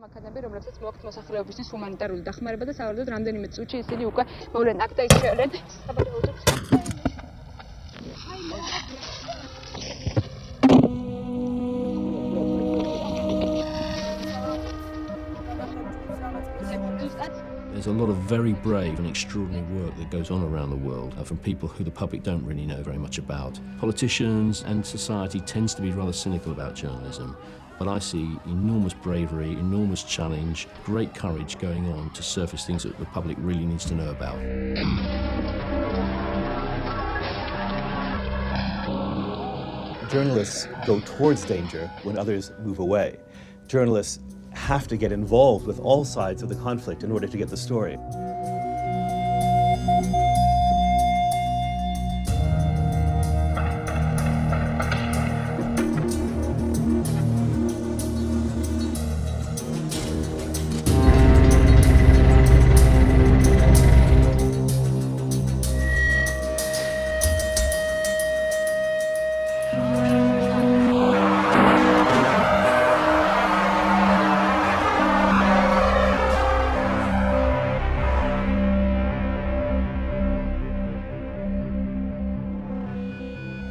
აქადამი, რომლებსაც მოაქვთ მოსახლეობისთვის ჰუმანიტარული დახმარება და სავარაუდოდ რამდენიმე წუთში ისინი უკვე მოვლენ აქ და ისრევენ საბადოებს. There's a lot of very brave and extraordinary work that goes on around the world from people who the public don't really know very much about. Politicians and society tends to be rather cynical about journalism, but I see enormous bravery, enormous challenge, great courage going on to surface things that the public really needs to know about. Journalists go towards danger when others move away. Journalists have to get involved with all sides of the conflict in order to get the story.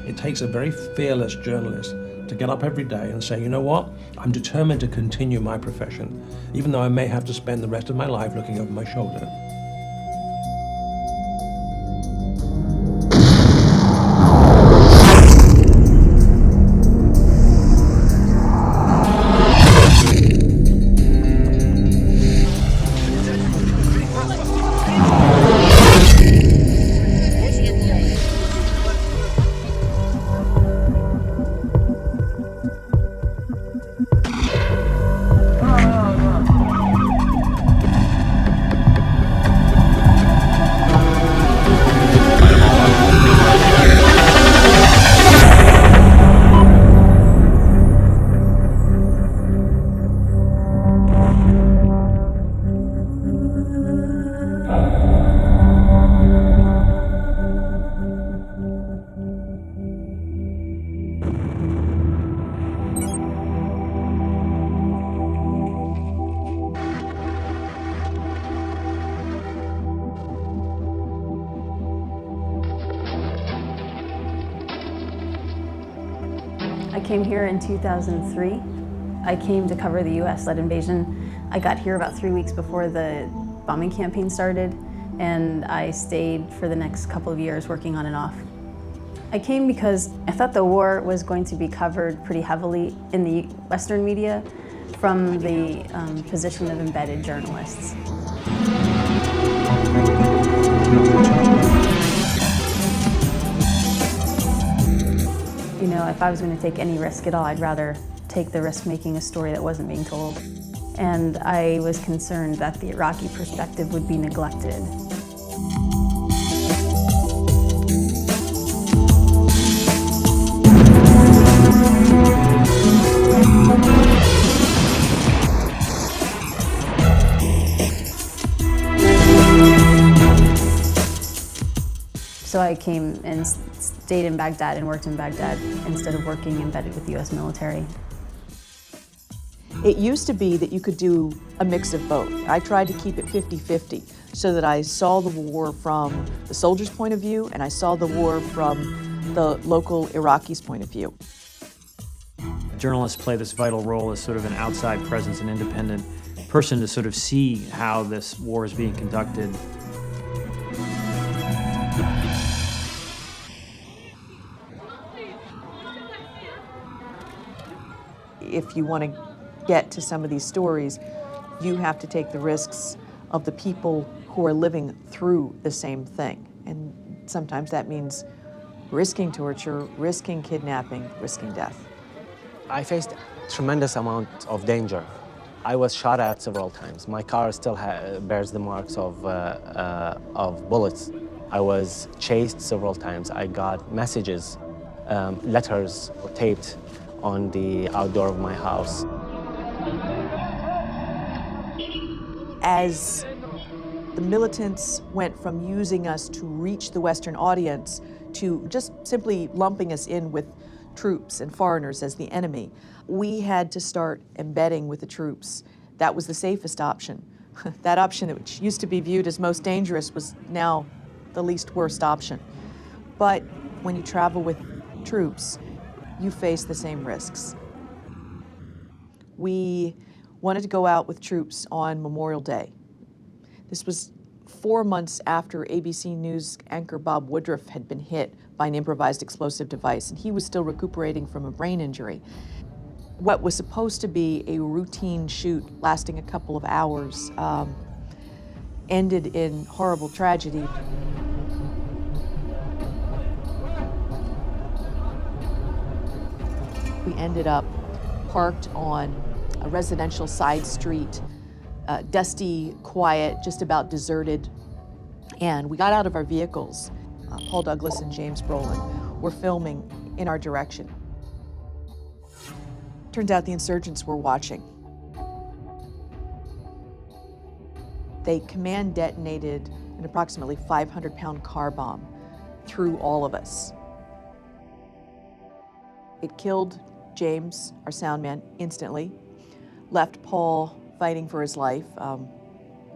It takes a very fearless journalist to get up every day and say, you know what, I'm determined to continue my profession, even though I may have to spend the rest of my life looking over my shoulder. I came here in 2003. I came to cover the US-led invasion. I got here about 3 weeks before the bombing campaign started, and I stayed for the next couple of years working on and off. I came because I thought the war was going to be covered pretty heavily in the Western media from the position of embedded journalists. You know, if I was going to take any risk at all, I'd rather take the risk making a story that wasn't being told. And I was concerned that the Iraqi perspective would be neglected. So I came and stayed in Baghdad and worked in Baghdad instead of working embedded with the US military. It used to be that you could do a mix of both. I tried to keep it 50-50 so that I saw the war from the soldiers' point of view and I saw the war from the local Iraqis' point of view. Journalists play this vital role as sort of an outside presence, an independent person to sort of see how this war is being conducted. If you want to get to some of these stories, you have to take the risks of the people who are living through the same thing. And sometimes that means risking torture, risking kidnapping, risking death. I faced a tremendous amount of danger. I was shot at several times. My car still bears the marks of bullets. I was chased several times. I got messages, letters taped on the outdoor of my house. As the militants went from using us to reach the Western audience to just simply lumping us in with troops and foreigners as the enemy, we had to start embedding with the troops that was the safest option. That option, which used to be viewed as most dangerous, was now the least worst option. But when you travel with troops, you face the same risks. We wanted to go out with troops on Memorial Day. This was 4 months after ABC News anchor Bob Woodruff had been hit by an improvised explosive device, and he was still recuperating from a brain injury. What was supposed to be a routine shoot lasting a couple of hours ended in horrible tragedy. We ended up parked on a residential side street, dusty, quiet, just about deserted. And we got out of our vehicles. Paul Douglas and James Brolin were filming in our direction. Turns out the insurgents were watching. They command detonated an approximately 500-pound car bomb through all of us. It killed James, our sound man, instantly, left Paul fighting for his life.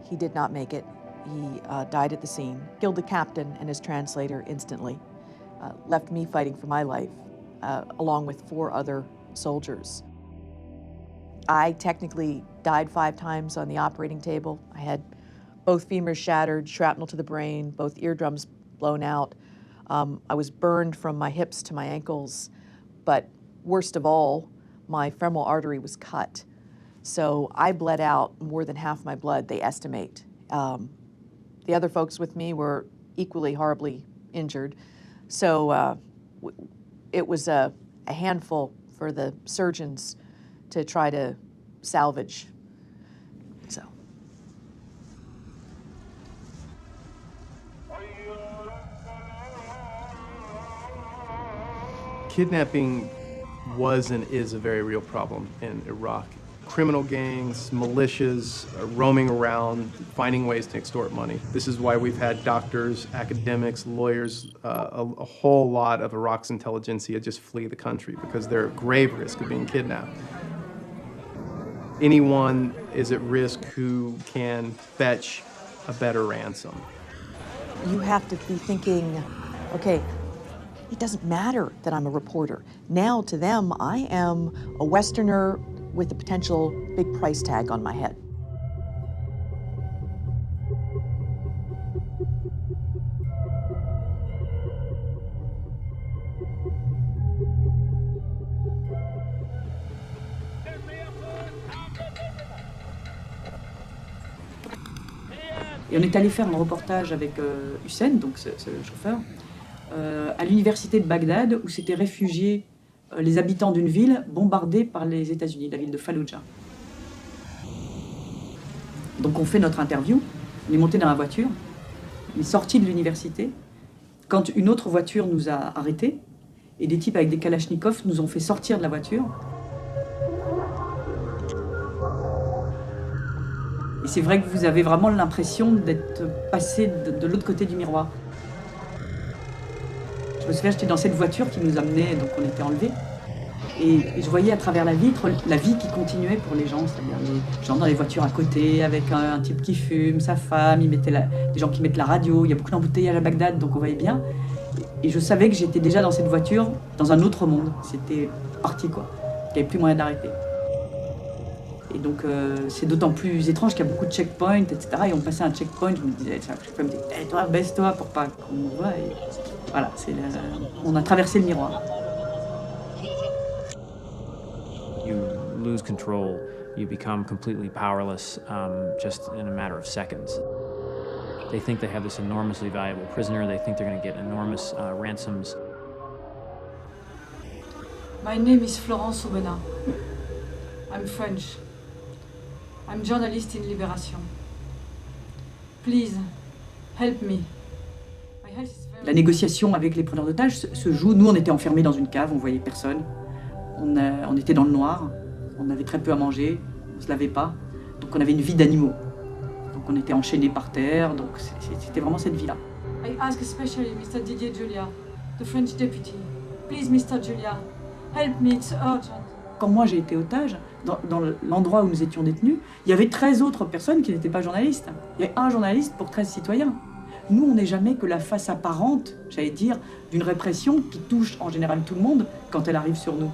He did not make it. He died at the scene, killed the captain and his translator instantly, left me fighting for my life, along with 4 other soldiers. I technically died 5 times on the operating table. I had both femurs shattered, shrapnel to the brain, both eardrums blown out. I was burned from my hips to my ankles, but worst of all, my femoral artery was cut. So I bled out more than half my blood, they estimate. The other folks with me were equally horribly injured. So it was a handful for the surgeons to try to salvage. So. Kidnapping was and is a very real problem in Iraq. Criminal gangs, militias roaming around, finding ways to extort money. This is why we've had doctors, academics, lawyers, a whole lot of Iraq's intelligentsia just flee the country because they're at grave risk of being kidnapped. Anyone is at risk who can fetch a better ransom. You have to be thinking, okay, it doesn't matter that I'm a reporter. Now to them, I am a Westerner with a potential big price tag on my head. Et on est allé faire un reportage avec Hussein, donc c'est le chauffeur, à l'université de Bagdad, où s'étaient réfugiés les habitants d'une ville bombardée par les États-Unis, la ville de Fallujah. Donc on fait notre interview, on est monté dans la voiture, on est sorti de l'université, quand une autre voiture nous a arrêtés, et des types avec des kalachnikovs nous ont fait sortir de la voiture. Et c'est vrai que vous avez vraiment l'impression d'être passé de l'autre côté du miroir. Je me souviens, j'étais dans cette voiture qui nous amenait, donc on était enlevés. Et je voyais à travers la vitre la vie qui continuait pour les gens, c'est-à-dire les gens dans les voitures à côté, avec un type qui fume, sa femme, des gens qui mettent la radio, il y a beaucoup d'embouteillages à Bagdad, donc on voyait bien. Et je savais que j'étais déjà dans cette voiture, dans un autre monde. C'était parti, quoi. Il n'y avait plus moyen d'arrêter. Et donc c'est d'autant plus étrange qu'il y a beaucoup de checkpoints, etc. Et on passait un checkpoint, je me disais, je me disais, tais-toi, baisse-toi pour pas qu'on nous voie. Et voilà, on a traversé le miroir. You lose control, you become completely powerless just in a matter of seconds. They think they have this enormously valuable prisoner, they think they're going to get enormous ransoms. My name is Florence Aubenas. I'm French. I'm journalist in Libération. Please, help me. My health is very... La négociation avec les preneurs d'otages se joue. Nous, on était enfermés dans une cave, on voyait personne. On était dans le noir, on avait très peu à manger, on ne se lavait pas. Donc on avait une vie d'animaux. Donc on était enchaînés par terre, donc c'était vraiment cette vie-là. I ask especially Mr. Didier Julia, the French deputy. Please, Mr. Julia, help me, it's urgent. Quand moi j'ai été otage, dans l'endroit où nous étions détenus, il y avait 13 autres personnes qui n'étaient pas journalistes. Il y avait un journaliste pour 13 citoyens. Nous, on n'est jamais que la face apparente, j'allais dire, d'une répression qui touche en général tout le monde quand elle arrive sur nous.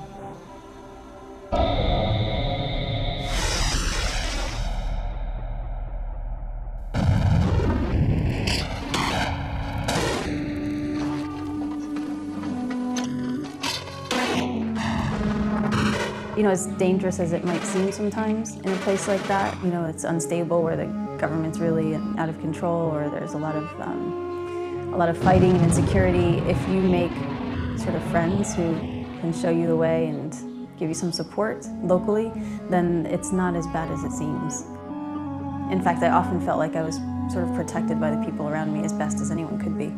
You know, as dangerous as it might seem sometimes in a place like that, you know, it's unstable where the government's really out of control or there's a lot of fighting and insecurity. If you make sort of friends who can show you the way and give you some support locally, then it's not as bad as it seems. In fact, I often felt like I was sort of protected by the people around me as best as anyone could be.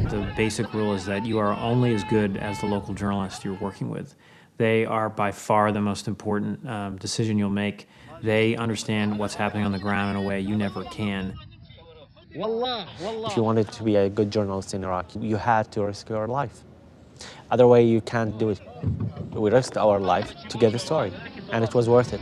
The basic rule is that you are only as good as the local journalist you're working with. They are by far the most important decision you'll make. They understand what's happening on the ground in a way you never can. If you wanted to be a good journalist in Iraq, you had to risk your life. Other way, you can't do it. We risked our life to get the story, and it was worth it.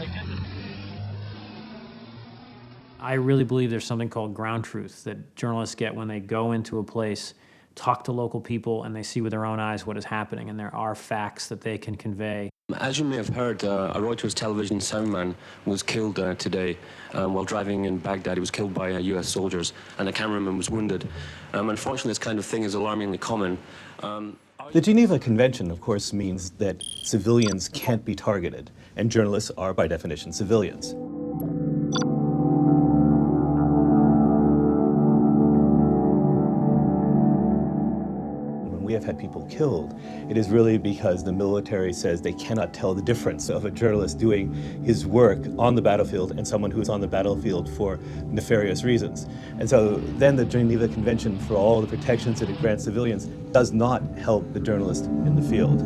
I really believe there's something called ground truth that journalists get when they go into a place, talk to local people, and they see with their own eyes what is happening, and there are facts that they can convey. As you may have heard, a Reuters television soundman was killed today while driving in Baghdad. He was killed by US soldiers, and a cameraman was wounded. Unfortunately, this kind of thing is alarmingly common. The Geneva Convention, of course, means that civilians can't be targeted, and journalists are, by definition, civilians. We have had people killed, it is really because the military says they cannot tell the difference of a journalist doing his work on the battlefield and someone who is on the battlefield for nefarious reasons. And so then the Geneva Convention, for all the protections that it grants civilians, does not help the journalist in the field.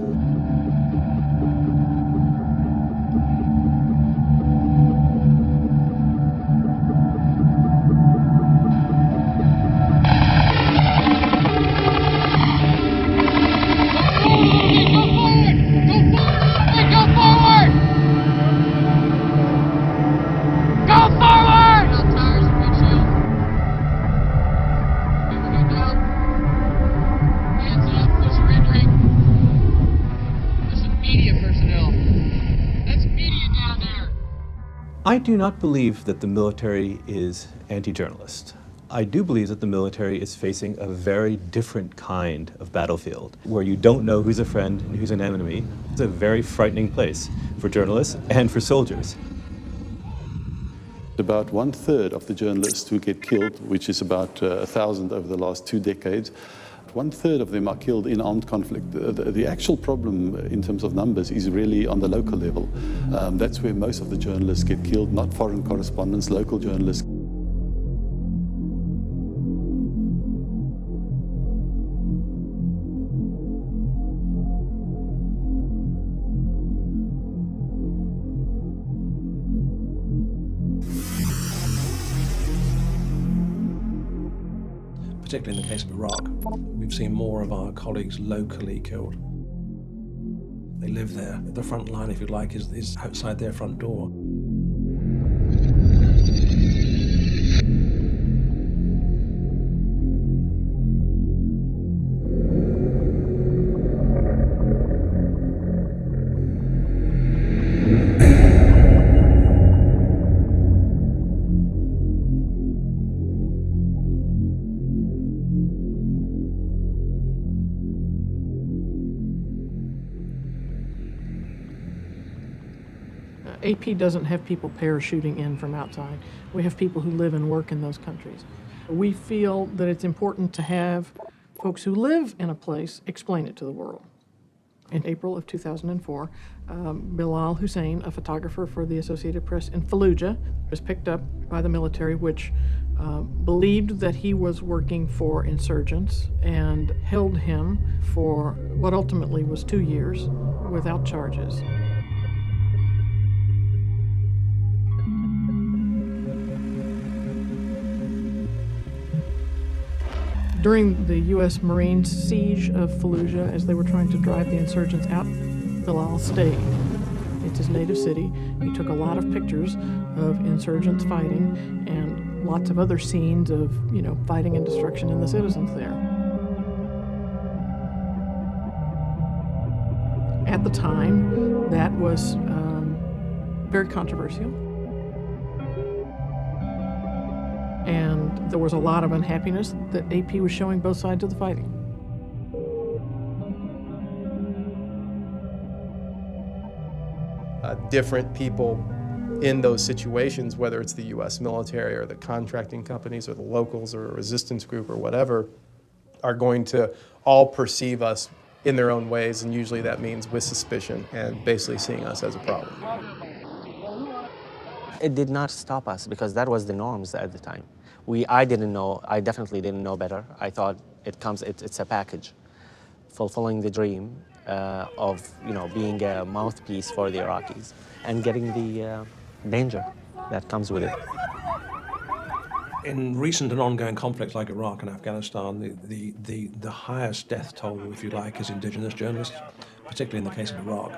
I do not believe that the military is anti-journalist. I do believe that the military is facing a very different kind of battlefield, where you don't know who's a friend and who's an enemy. It's a very frightening place for journalists and for soldiers. About 1/3 of the journalists who get killed, which is about 1,000 over the last 2 decades, 1/3 of them are killed in armed conflict. The actual problem in terms of numbers is really on the local level. That's where most of the journalists get killed, not foreign correspondents, local journalists. Particularly in the case of Iraq, we've seen more of our colleagues locally killed. They live there. The front line, if you like, is outside their front door. AP doesn't have people parachuting in from outside. We have people who live and work in those countries. We feel that it's important to have folks who live in a place explain it to the world. In April of 2004, Bilal Hussein, a photographer for the Associated Press in Fallujah, was picked up by the military, which believed that he was working for insurgents and held him for what ultimately was 2 years without charges. During the U.S. Marines' siege of Fallujah, as they were trying to drive the insurgents out, Bilal stayed. It's his native city. He took a lot of pictures of insurgents fighting and lots of other scenes of, fighting and destruction and the citizens there. At the time, that was very controversial. And there was a lot of unhappiness that AP was showing both sides of the fighting. Different people in those situations, whether it's the U.S. military or the contracting companies or the locals or a resistance group or whatever, are going to all perceive us in their own ways, and usually that means with suspicion and basically seeing us as a problem. It did not stop us because that was the norms at the time. I definitely didn't know better. I thought it's a package, fulfilling the dream of being a mouthpiece for the Iraqis and getting the danger that comes with it. In recent and ongoing conflicts like Iraq and Afghanistan, the highest death toll, if you like, is indigenous journalists, particularly in the case of Iraq.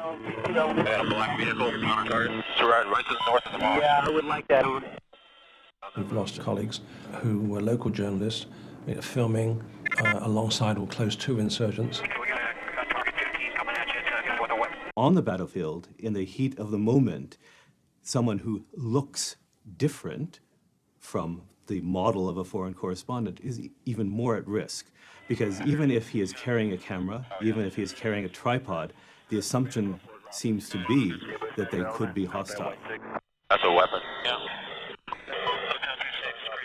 Yeah, I would like that. We've lost colleagues who were local journalists filming alongside or close to insurgents. On the battlefield, in the heat of the moment, someone who looks different from the model of a foreign correspondent is even more at risk, because even if he is carrying a camera, even if he is carrying a tripod, the assumption seems to be that they could be hostile. That's a weapon. Yeah.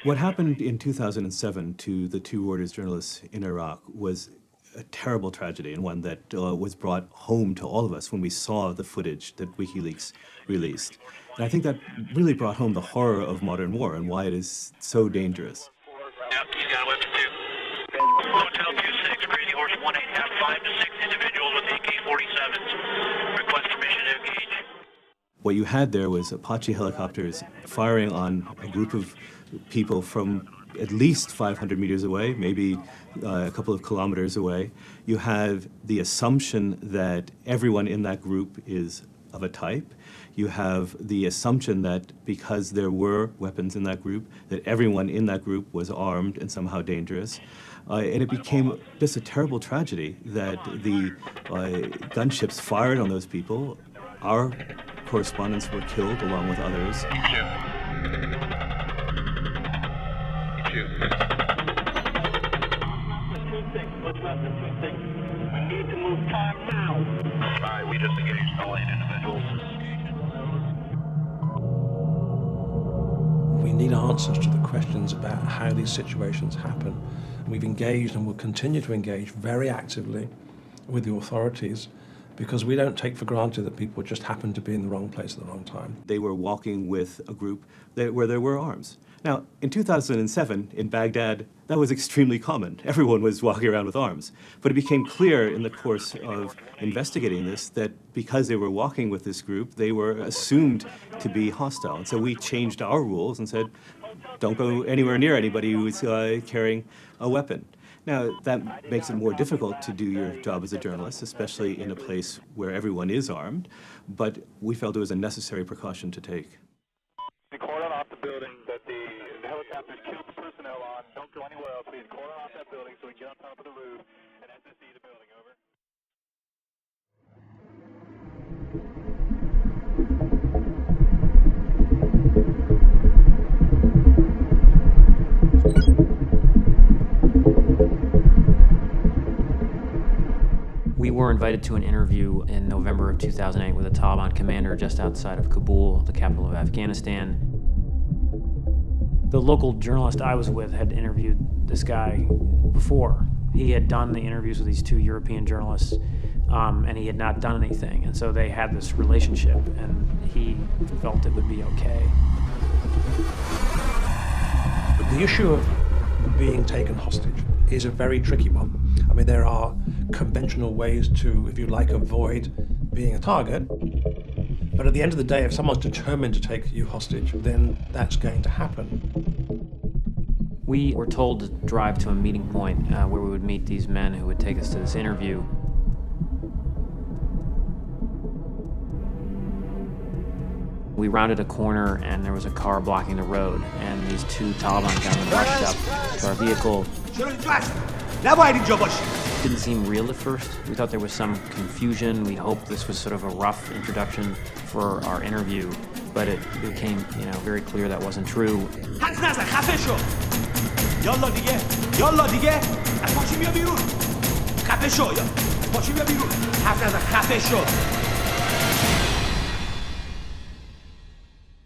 What happened in 2007 to the two Reuters journalists in Iraq was a terrible tragedy, and one that was brought home to all of us when we saw the footage that WikiLeaks released. And I think that really brought home the horror of modern war and why it is so dangerous. Yep, he's got a weapon too. Hotel 26, Crazy Horse 18, have 5 to 6 individuals with AK-47s. Request permission to engage. What you had there was Apache helicopters firing on a group of people from at least 500 meters away, maybe a couple of kilometers away. You have the assumption that everyone in that group is of a type. You have the assumption that because there were weapons in that group, that everyone in that group was armed and somehow dangerous. And it became just a terrible tragedy that the gunships fired on those people. Our correspondents were killed along with others. What's left of 2-6? We need to move time now. All right, we just engaged all 8 individuals. We need answers to the questions about how these situations happen. We've engaged and will continue to engage very actively with the authorities because we don't take for granted that people just happen to be in the wrong place at the wrong time. They were walking with a group where there were arms. Now, in 2007, in Baghdad, that was extremely common. Everyone was walking around with arms. But it became clear in the course of investigating this that because they were walking with this group, they were assumed to be hostile. And so we changed our rules and said, don't go anywhere near anybody who is carrying a weapon. Now, that makes it more difficult to do your job as a journalist, especially in a place where everyone is armed. But we felt it was a necessary precaution to take. The cordon off the building that the helicopters killed the personnel on. Don't go anywhere else. Please cordon off that building so we can get on top of the roof and SSE the building. Over. We were invited to an interview in November of 2008 with a Taliban commander just outside of Kabul, the capital of Afghanistan. The local journalist I was with had interviewed this guy before. He had done the interviews with these two European journalists, and he had not done anything. And so they had this relationship, and he felt it would be okay. The issue of being taken hostage is a very tricky one. I mean, there are conventional ways to, if you like, avoid being a target. But at the end of the day, if someone's determined to take you hostage, then that's going to happen. We were told to drive to a meeting point where we would meet these men who would take us to this interview. We rounded a corner and there was a car blocking the road, and these two Taliban gunmen rushed up to our vehicle. Didn't seem real at first. We thought there was some confusion. We hoped this was sort of a rough introduction for our interview, but it became, very clear that wasn't true.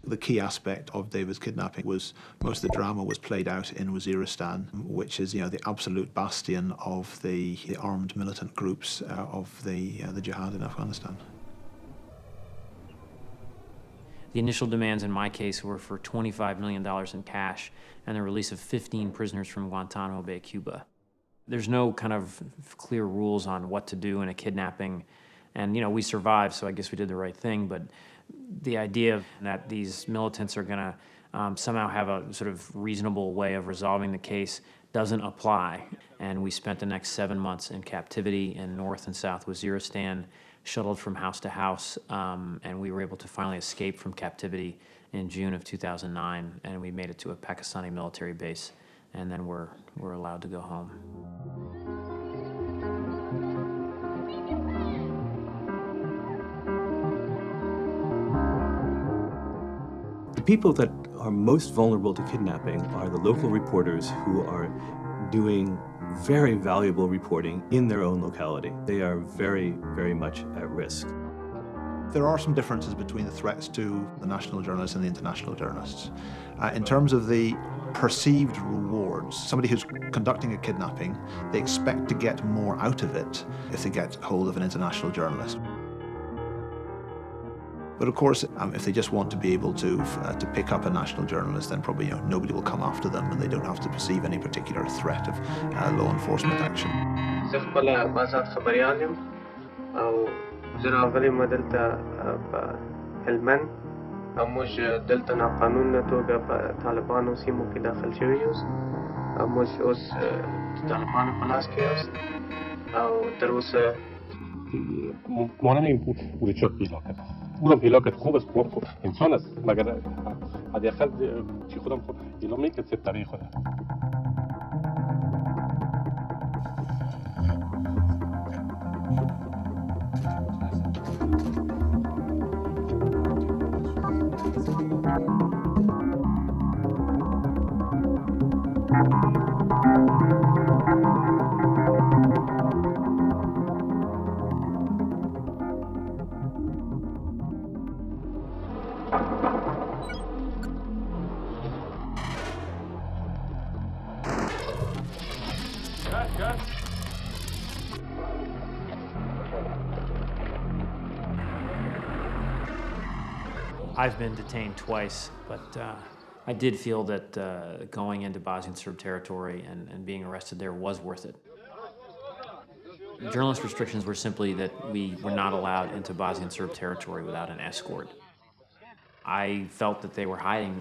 The key aspect of David's kidnapping was most of the drama was played out in Waziristan, which is, the absolute bastion of the armed militant groups of the jihad in Afghanistan. The initial demands in my case were for $25 million in cash and the release of 15 prisoners from Guantanamo Bay, Cuba. There's no kind of clear rules on what to do in a kidnapping. And, we survived, so I guess we did the right thing. But the idea that these militants are going to somehow have a sort of reasonable way of resolving the case doesn't apply. And we spent the next 7 months in captivity in North and South Waziristan, shuttled from house to house, and we were able to finally escape from captivity in June of 2009, and we made it to a Pakistani military base, and then we're allowed to go home. The people that are most vulnerable to kidnapping are the local reporters who are doing very valuable reporting in their own locality. They are very, very much at risk. There are some differences between the threats to the national journalists and the international journalists. In terms of the perceived rewards, somebody who's conducting a kidnapping, they expect to get more out of it if they get hold of an international journalist. But of course, if they just want to be able to pick up a national journalist, then probably nobody will come after them, and they don't have to perceive any particular threat of law enforcement action. بودم هلاکت خوب است انسان است مگر حداقل چی خودم خود اعلام نکرد تاریخ خود I've been detained twice, but I did feel that going into Bosnian Serb territory and being arrested there was worth it. Journalist restrictions were simply that we were not allowed into Bosnian Serb territory without an escort. I felt that they were hiding,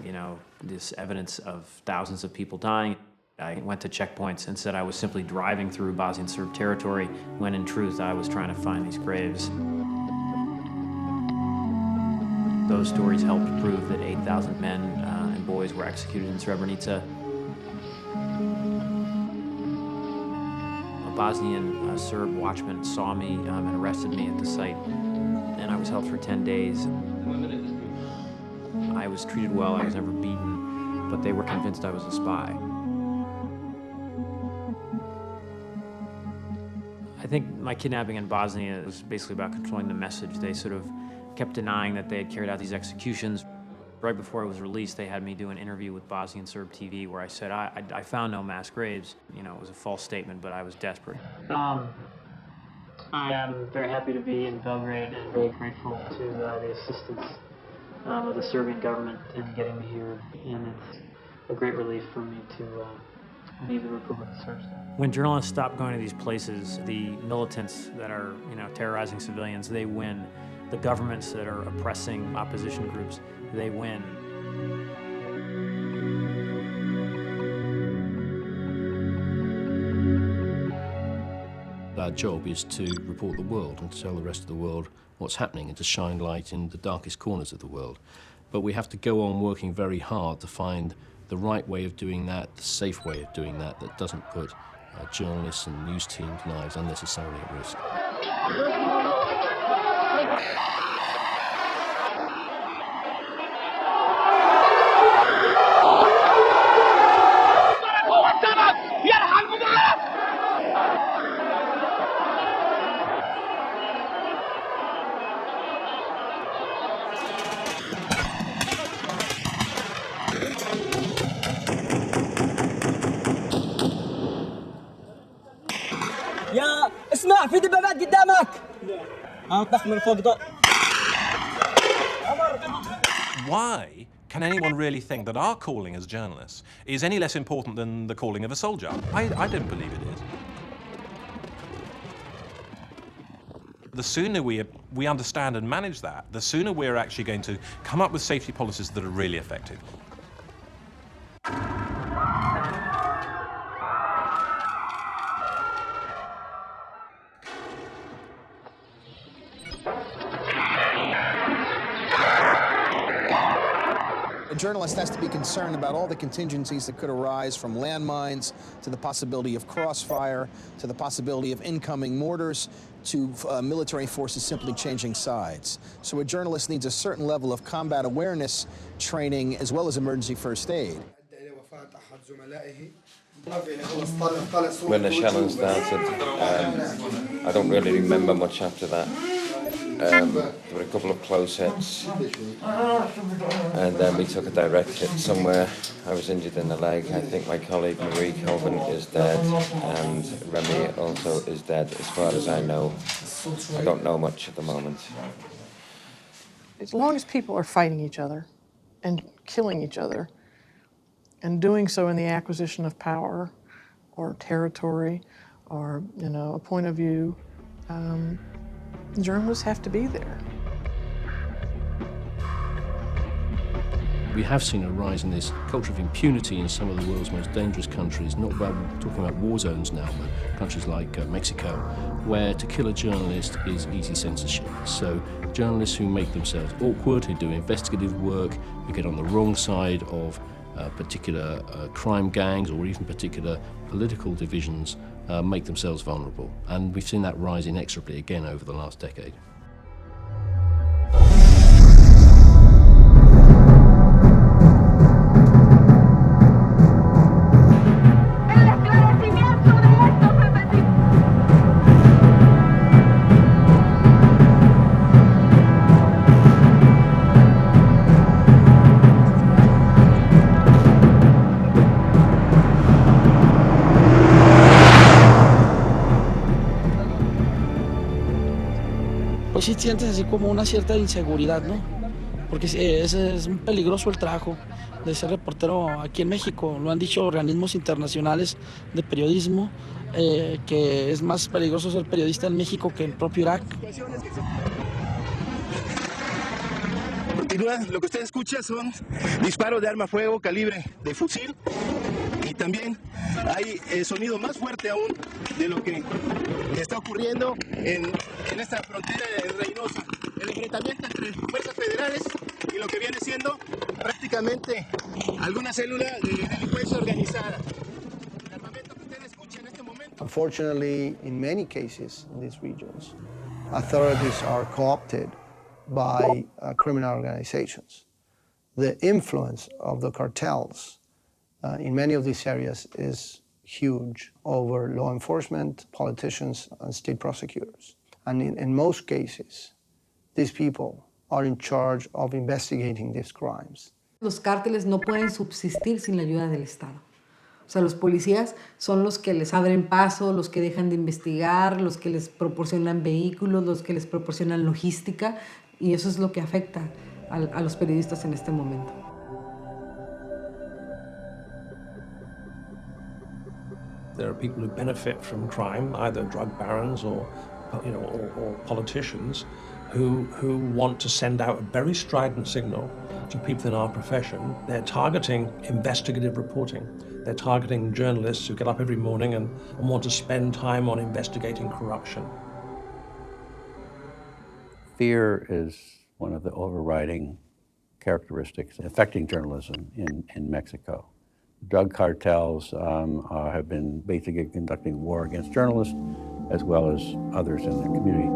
this evidence of thousands of people dying. I went to checkpoints and said I was simply driving through Bosnian Serb territory, when in truth I was trying to find these graves. Those stories helped prove that 8,000 men and boys were executed in Srebrenica. A Bosnian Serb watchman saw me and arrested me at the site, and I was held for 10 days. I was treated well, I was never beaten, but they were convinced I was a spy. I think my kidnapping in Bosnia was basically about controlling the message. They sort of kept denying that they had carried out these executions. Right before it was released, they had me do an interview with Bosnian Serb TV where I said I found no mass graves. It was a false statement, but I was desperate. I am very happy to be in Belgrade and very grateful to the assistance of the Serbian government in getting me here, and it's a great relief for me to leave the Republic of Serbia. When journalists stop going to these places, the militants that are terrorizing civilians, they win. The governments that are oppressing opposition groups, they win. our job is to report the world and to tell the rest of the world what's happening and to shine light in the darkest corners of the world. But we have to go on working very hard to find the right way of doing that, the safe way of doing that, that doesn't put journalists and news teams' lives unnecessarily at risk. يا اسمع في دبابات قدامك طخ من فوق ضوء. Why can anyone really think that our calling as journalists is any less important than the calling of a soldier? I don't believe it is. The sooner we understand and manage that, the sooner we're actually going to come up with safety policies that are really effective. A journalist has to be concerned about all the contingencies that could arise, from landmines to the possibility of crossfire, to the possibility of incoming mortars, to military forces simply changing sides. So a journalist needs a certain level of combat awareness training as well as emergency first aid. When the shelling started, I don't really remember much after that. There were a couple of close hits, and then we took a direct hit somewhere. I was injured in the leg. I think my colleague Marie Colvin is dead, and Remy also is dead, as far as I know. I don't know much at the moment. As long as people are fighting each other and killing each other, and doing so in the acquisition of power or territory or, a point of view, journalists have to be there. We have seen a rise in this culture of impunity in some of the world's most dangerous countries, not about talking about war zones now, but countries like Mexico, where to kill a journalist is easy censorship. So journalists who make themselves awkward, who do investigative work, who get on the wrong side of particular crime gangs or even particular political divisions make themselves vulnerable. And we've seen that rise inexorably again over the last decade. Pues sí sientes así como una cierta inseguridad, ¿no? Porque es un peligroso el trabajo de ser reportero aquí en México. Lo han dicho organismos internacionales de periodismo, que es más peligroso ser periodista en México que en el propio Irak. Continúa, lo que usted escucha son disparos de arma a fuego calibre de fusil, y también hay sonido más fuerte aún de lo que está ocurriendo en esta frontera de Reynosa. El enfrentamiento entre fuerzas federales y lo que viene siendo prácticamente alguna célula de delincuencia organizada. El armamento que usted escucha en este momento. Unfortunately, in many cases in these regions, authorities are co-opted by criminal organizations. The influence of the cartels in many of these areas is huge over law enforcement, politicians, and state prosecutors. And in most cases, these people are in charge of investigating these crimes. Los cárteles no pueden subsistir sin la ayuda del Estado. O sea, los policías son los que les abren paso, los que dejan de investigar, los que les proporcionan vehículos, los que les proporcionan logística, y eso es lo que afecta a los periodistas en este momento. There are people who benefit from crime, either drug barons or politicians, who want to send out a very strident signal to people in our profession. They're targeting investigative reporting. They're targeting journalists who get up every morning and want to spend time on investigating corruption. Fear is one of the overriding characteristics affecting journalism in Mexico. Drug cartels have been basically conducting war against journalists as well as others in the community.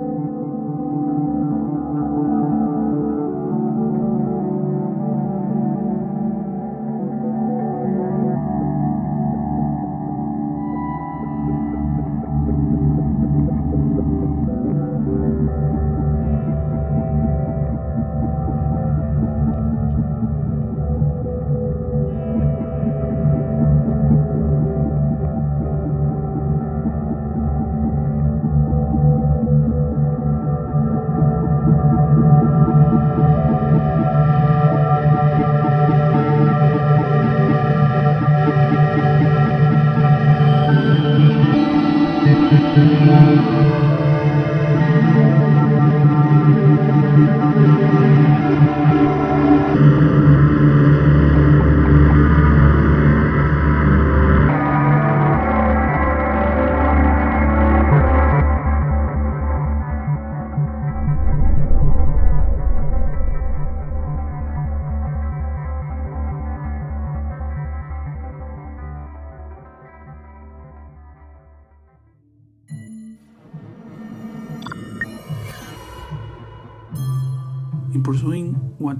In pursuing what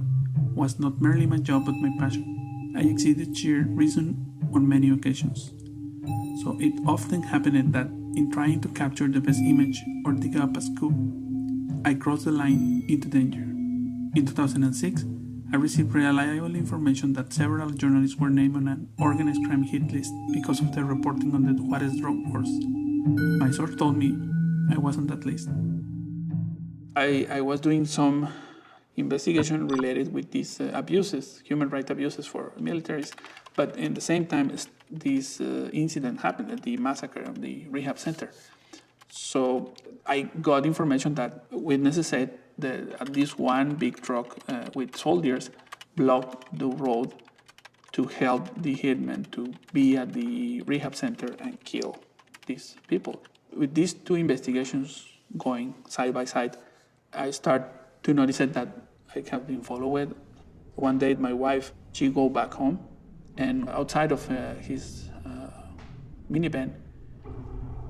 was not merely my job but my passion, I exceeded sheer reason on many occasions. So it often happened that in trying to capture the best image or dig up a scoop, I crossed the line into danger. In 2006, I received reliable information that several journalists were named on an organized crime hit list because of their reporting on the Juarez drug wars. My source told me I was on that list. I was doing some investigation related with these abuses, human rights abuses for militaries, but in the same time, this incident happened at the massacre of the rehab center. So I got information that witnesses said that at least one big truck with soldiers blocked the road to help the hitmen to be at the rehab center and kill these people. With these two investigations going side by side, I start to notice that I have been followed. One day, my wife, she go back home, and outside of his minivan,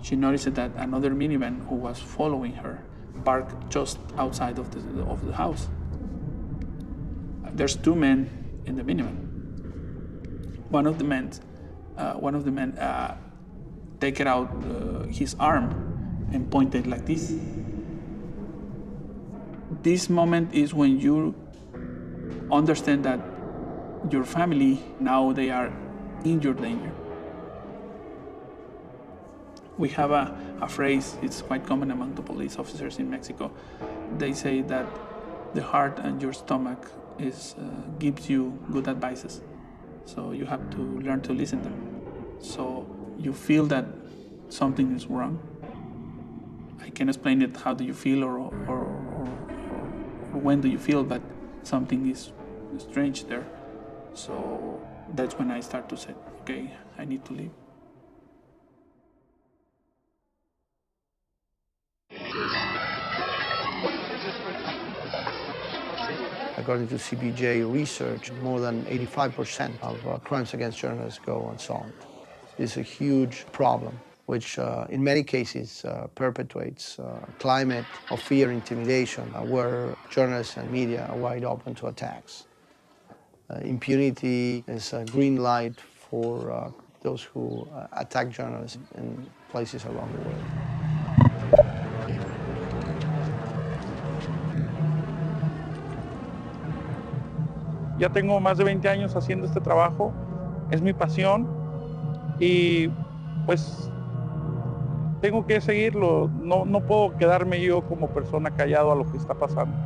she noticed that another minivan who was following her parked just outside of the house. There's two men in the minivan. One of the men take out his arm and pointed like this. This moment is when you understand that your family, now they are in your danger. We have a phrase, it's quite common among the police officers in Mexico. They say that the heart and your stomach gives you good advices. So you have to learn to listen to them. So you feel that something is wrong. I can explain it, how do you feel or when do you feel, but something is strange there. So that's when I start to say, okay, I need to leave. According to CBJ research, more than 85% of crimes against journalists go unsolved. It's a huge problem, which in many cases perpetuates a climate of fear and intimidation, where journalists and media are wide open to attacks. Impunity is a green light for those who attack journalists in places around the world. Ya tengo más de 20 años haciendo este trabajo, es mi pasión y pues tengo que seguirlo, no puedo quedarme yo como persona callado a lo que está pasando.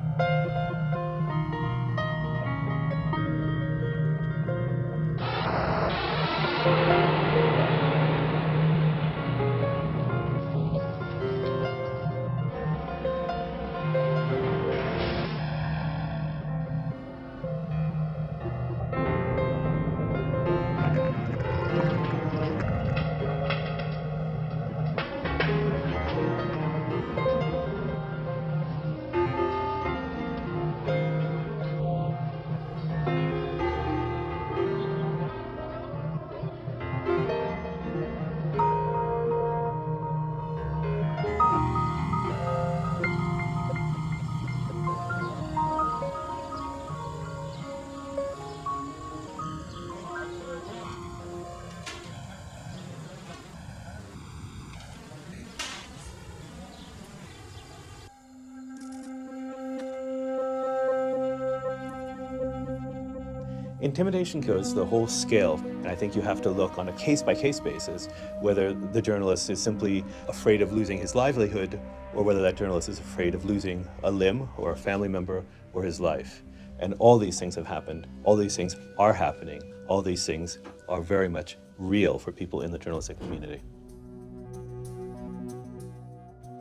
Intimidation goes the whole scale, and I think you have to look on a case-by-case basis whether the journalist is simply afraid of losing his livelihood or whether that journalist is afraid of losing a limb or a family member or his life. And all these things have happened, all these things are happening, all these things are very much real for people in the journalistic community.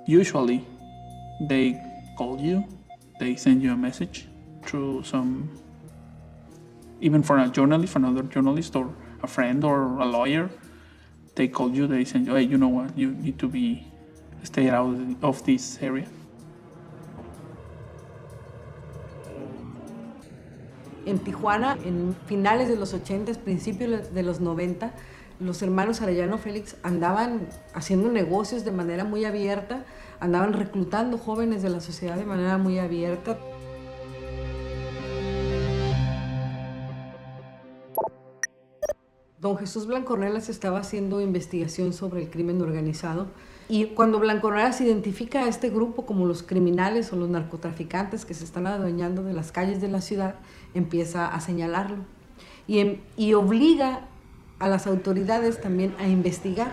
Usually, they call you, they send you a message through some, even for a journalist, for another journalist or a friend or a lawyer, they call you, they send you, hey, you know what, you need to stay out of this area. En Tijuana, en finales de los 80, principios de los 90, los hermanos Arellano Félix andaban haciendo negocios de manera muy abierta, andaban reclutando jóvenes de la sociedad de manera muy abierta. Don Jesús Blancornelas estaba haciendo investigación sobre el crimen organizado y cuando Blancornelas identifica a este grupo como los criminales o los narcotraficantes que se están adueñando de las calles de la ciudad, empieza a señalarlo y obliga a las autoridades también a investigar.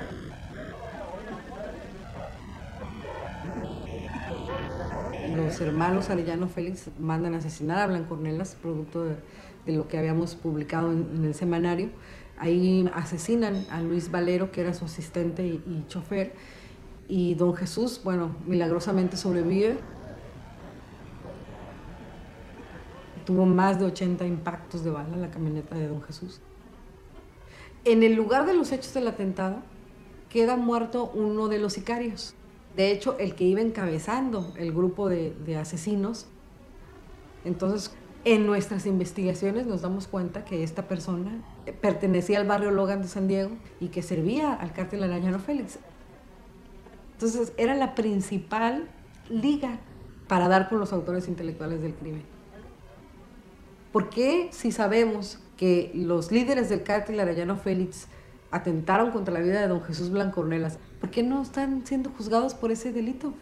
Los hermanos Arellano Félix mandan a asesinar a Blancornelas, producto de lo que habíamos publicado en el semanario. Ahí asesinan a Luis Valero, que era su asistente y chofer, y don Jesús, bueno, milagrosamente sobrevive. Tuvo más de 80 impactos de bala la camioneta de don Jesús. En el lugar de los hechos del atentado queda muerto uno de los sicarios. De hecho, el que iba encabezando el grupo de asesinos. Entonces, en nuestras investigaciones nos damos cuenta que esta persona pertenecía al barrio Logan de San Diego y que servía al cártel Arellano Félix. Entonces, era la principal liga para dar con los autores intelectuales del crimen. ¿Por qué, si sabemos que los líderes del cártel Arellano Félix atentaron contra la vida de don Jesús Blancornelas, por qué no están siendo juzgados por ese delito?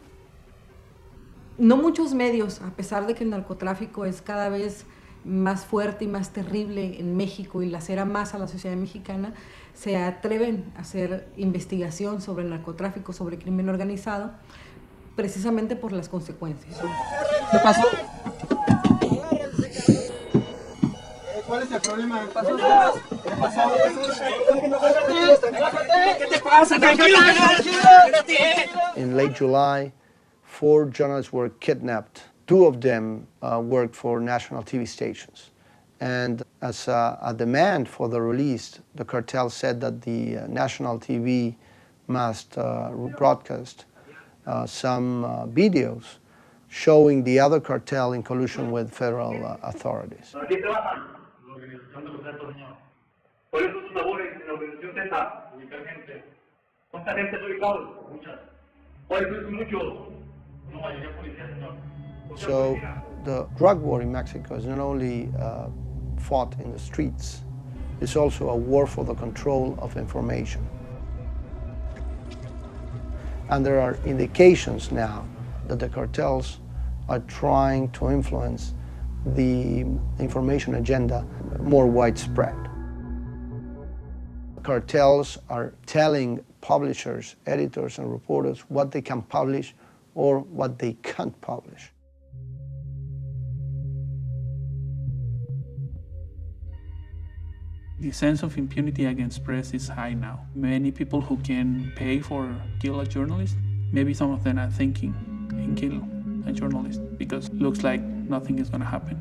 No muchos medios, a pesar de que el narcotráfico es cada vez más fuerte y más terrible en México y lacera más a la sociedad mexicana, se atreven a hacer investigación sobre el narcotráfico, sobre el crimen organizado, precisamente por las consecuencias. ¿Qué pasó? ¿Cuál es el problema? ¿Qué pasó? ¿Qué pasó? ¿Qué te pasa? Tranquilo. In late July, 4 journalists were kidnapped. 2 of them worked for national TV stations. And as a demand for the release, the cartel said that the national TV must broadcast some videos showing the other cartel in collusion with federal authorities. So the drug war in Mexico is not only fought in the streets, it's also a war for the control of information. And there are indications now that the cartels are trying to influence the information agenda more widespread. Cartels are telling publishers, editors, and reporters what they can publish or what they can't publish. The sense of impunity against press is high now. Many people who can pay for kill a journalist, maybe some of them are thinking and kill a journalist because it looks like nothing is going to happen.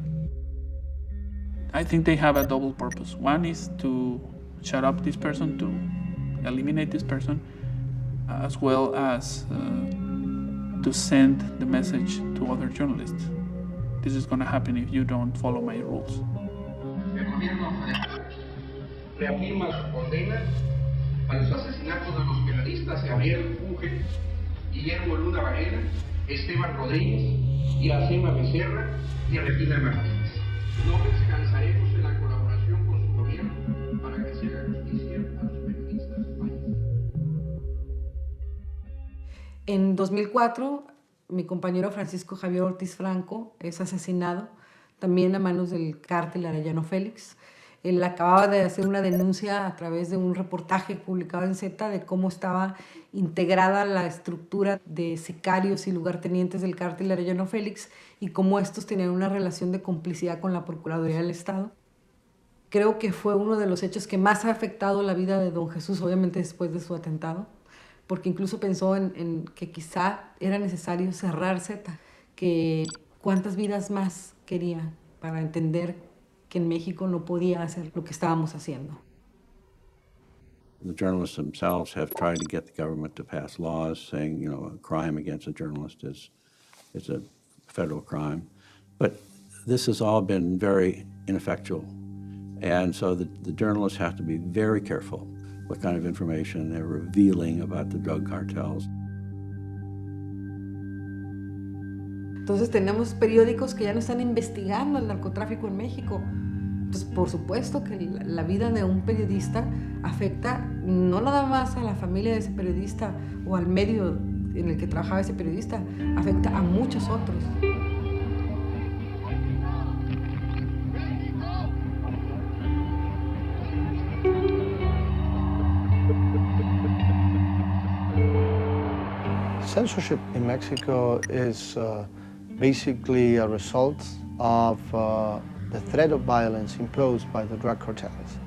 I think they have a double purpose. One is to shut up this person, to eliminate this person, as well as to send the message to other journalists. This is going to happen if you don't follow my rules. Reafirma su condena a los asesinatos de los periodistas Gabriel Funge, Guillermo Luna Varela, Esteban Rodríguez y Acema Becerra y Regina Martínez. No descansaremos en la colaboración con su gobierno para que se haga justicia a los periodistas fallidos. En 2004, mi compañero Francisco Javier Ortiz Franco es asesinado también a manos del cártel Arellano Félix. Él acababa de hacer una denuncia a través de un reportaje publicado en Z de cómo estaba integrada la estructura de sicarios y lugartenientes del cártel Arellano Félix y cómo estos tenían una relación de complicidad con la Procuraduría del Estado. Creo que fue uno de los hechos que más ha afectado la vida de don Jesús, obviamente después de su atentado, porque incluso pensó en que quizá era necesario cerrar Z, que cuántas vidas más quería para entender que en México no podía hacer lo que estábamos haciendo. The journalists themselves have tried to get the government to pass laws saying, a crime against a journalist is a federal crime. But this has all been very ineffectual. And so the journalists have to be very careful what kind of information they're revealing about the drug cartels. Entonces tenemos periódicos que ya no están investigando el narcotráfico en México. Entonces, por supuesto que la vida de un periodista afecta no nada más a la familia de ese periodista o al medio en el que trabajaba ese periodista, afecta a muchos otros. Censorship in Mexico is basically a result of the threat of violence imposed by the drug cartels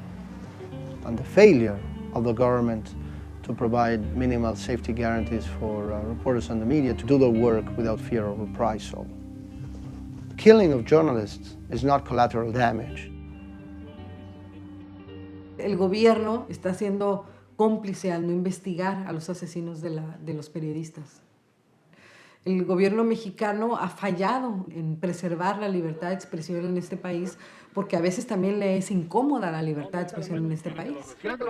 and the failure of the government to provide minimal safety guarantees for reporters and the media to do their work without fear of reprisal. Killing of journalists is not collateral damage. El gobierno está siendo cómplice al no investigar a los asesinos de los periodistas. El gobierno mexicano ha fallado en preservar la libertad de expresión en este país porque a veces también le es incómoda la libertad de expresión en este país. Yo no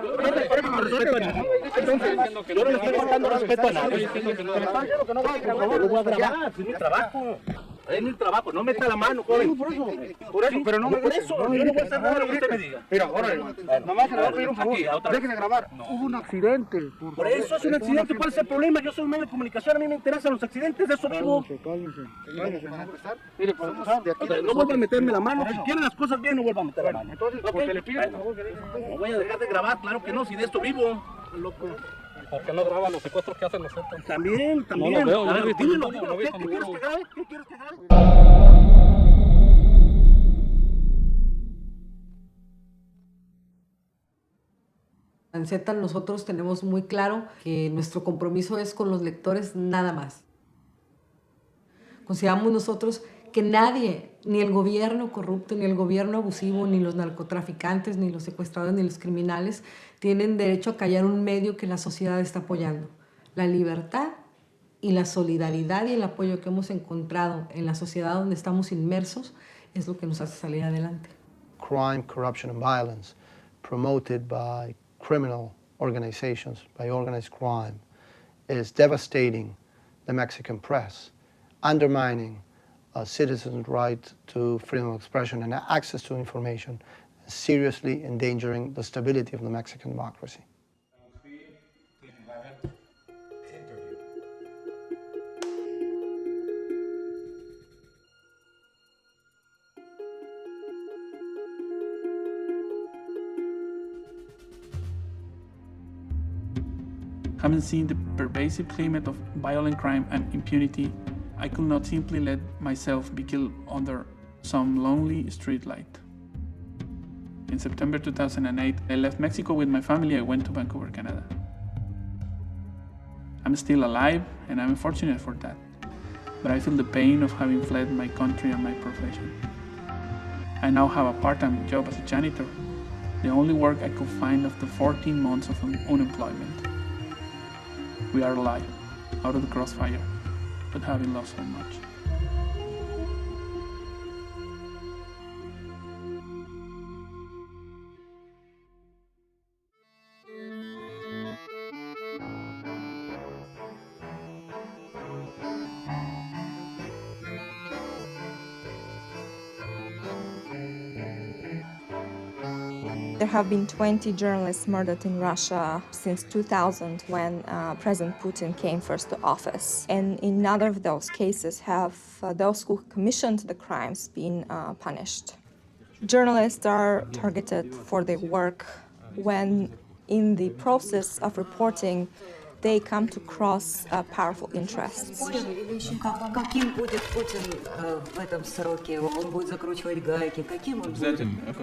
le estoy faltando respeto a nadie. Lo voy a grabar, es mi trabajo. Es mi trabajo, no meta la mano, joven. Por eso, pero no me por eso, yo no voy a hacer nada de lo que usted me diga. Mira, ahora, nomás se le va a pedir un favor, déjese grabar. Hubo un accidente. Por eso es un accidente, ¿cuál es el problema? Yo soy un medio de comunicación, a mí me interesan los accidentes, de eso vivo. Mire, no vuelva a meterme la mano, si quieren las cosas bien, no vuelva a meter la mano. Entonces, porque le pido el favor que no voy a dejar de grabar, claro que no, si de esto vivo. Loco. ¿Por qué no graba los secuestros que hacen los otros? También. No lo veo, A ver, yo dímelo, no dímelo. vi ¿Qué quieres que grabe? ¿Qué quieres que grabe? En Z nosotros tenemos muy claro que nuestro compromiso es con los lectores nada más. Consideramos nosotros que nadie, ni el gobierno corrupto, ni el gobierno abusivo, ni los narcotraficantes, ni los secuestradores, ni los criminales, tienen derecho a callar un medio que la sociedad está apoyando. La libertad y la solidaridad y el apoyo que hemos encontrado en la sociedad donde estamos inmersos es lo que nos hace salir adelante. Crime, corruption, and violence promoted by criminal organizations, by organized crime, is devastating the Mexican press, undermining citizens' right to freedom of expression and access to information, seriously endangering the stability of the Mexican democracy. Having seen the pervasive climate of violent crime and impunity, I could not simply let myself be killed under some lonely street light. In September 2008, I left Mexico with my family. I went to Vancouver, Canada. I'm still alive, and I'm fortunate for that. But I feel the pain of having fled my country and my profession. I now have a part-time job as a janitor, the only work I could find after 14 months of unemployment. We are alive, out of the crossfire, but having lost so much. There have been 20 journalists murdered in Russia since 2000 when President Putin came first to office. And in none of those cases have those who commissioned the crimes been punished. Journalists are targeted for their work when, in the process of reporting, they come to cross powerful interests. Каким будет Путин в этом сроке? Он будет закручивать гайки. Каким он будет? Обязательно.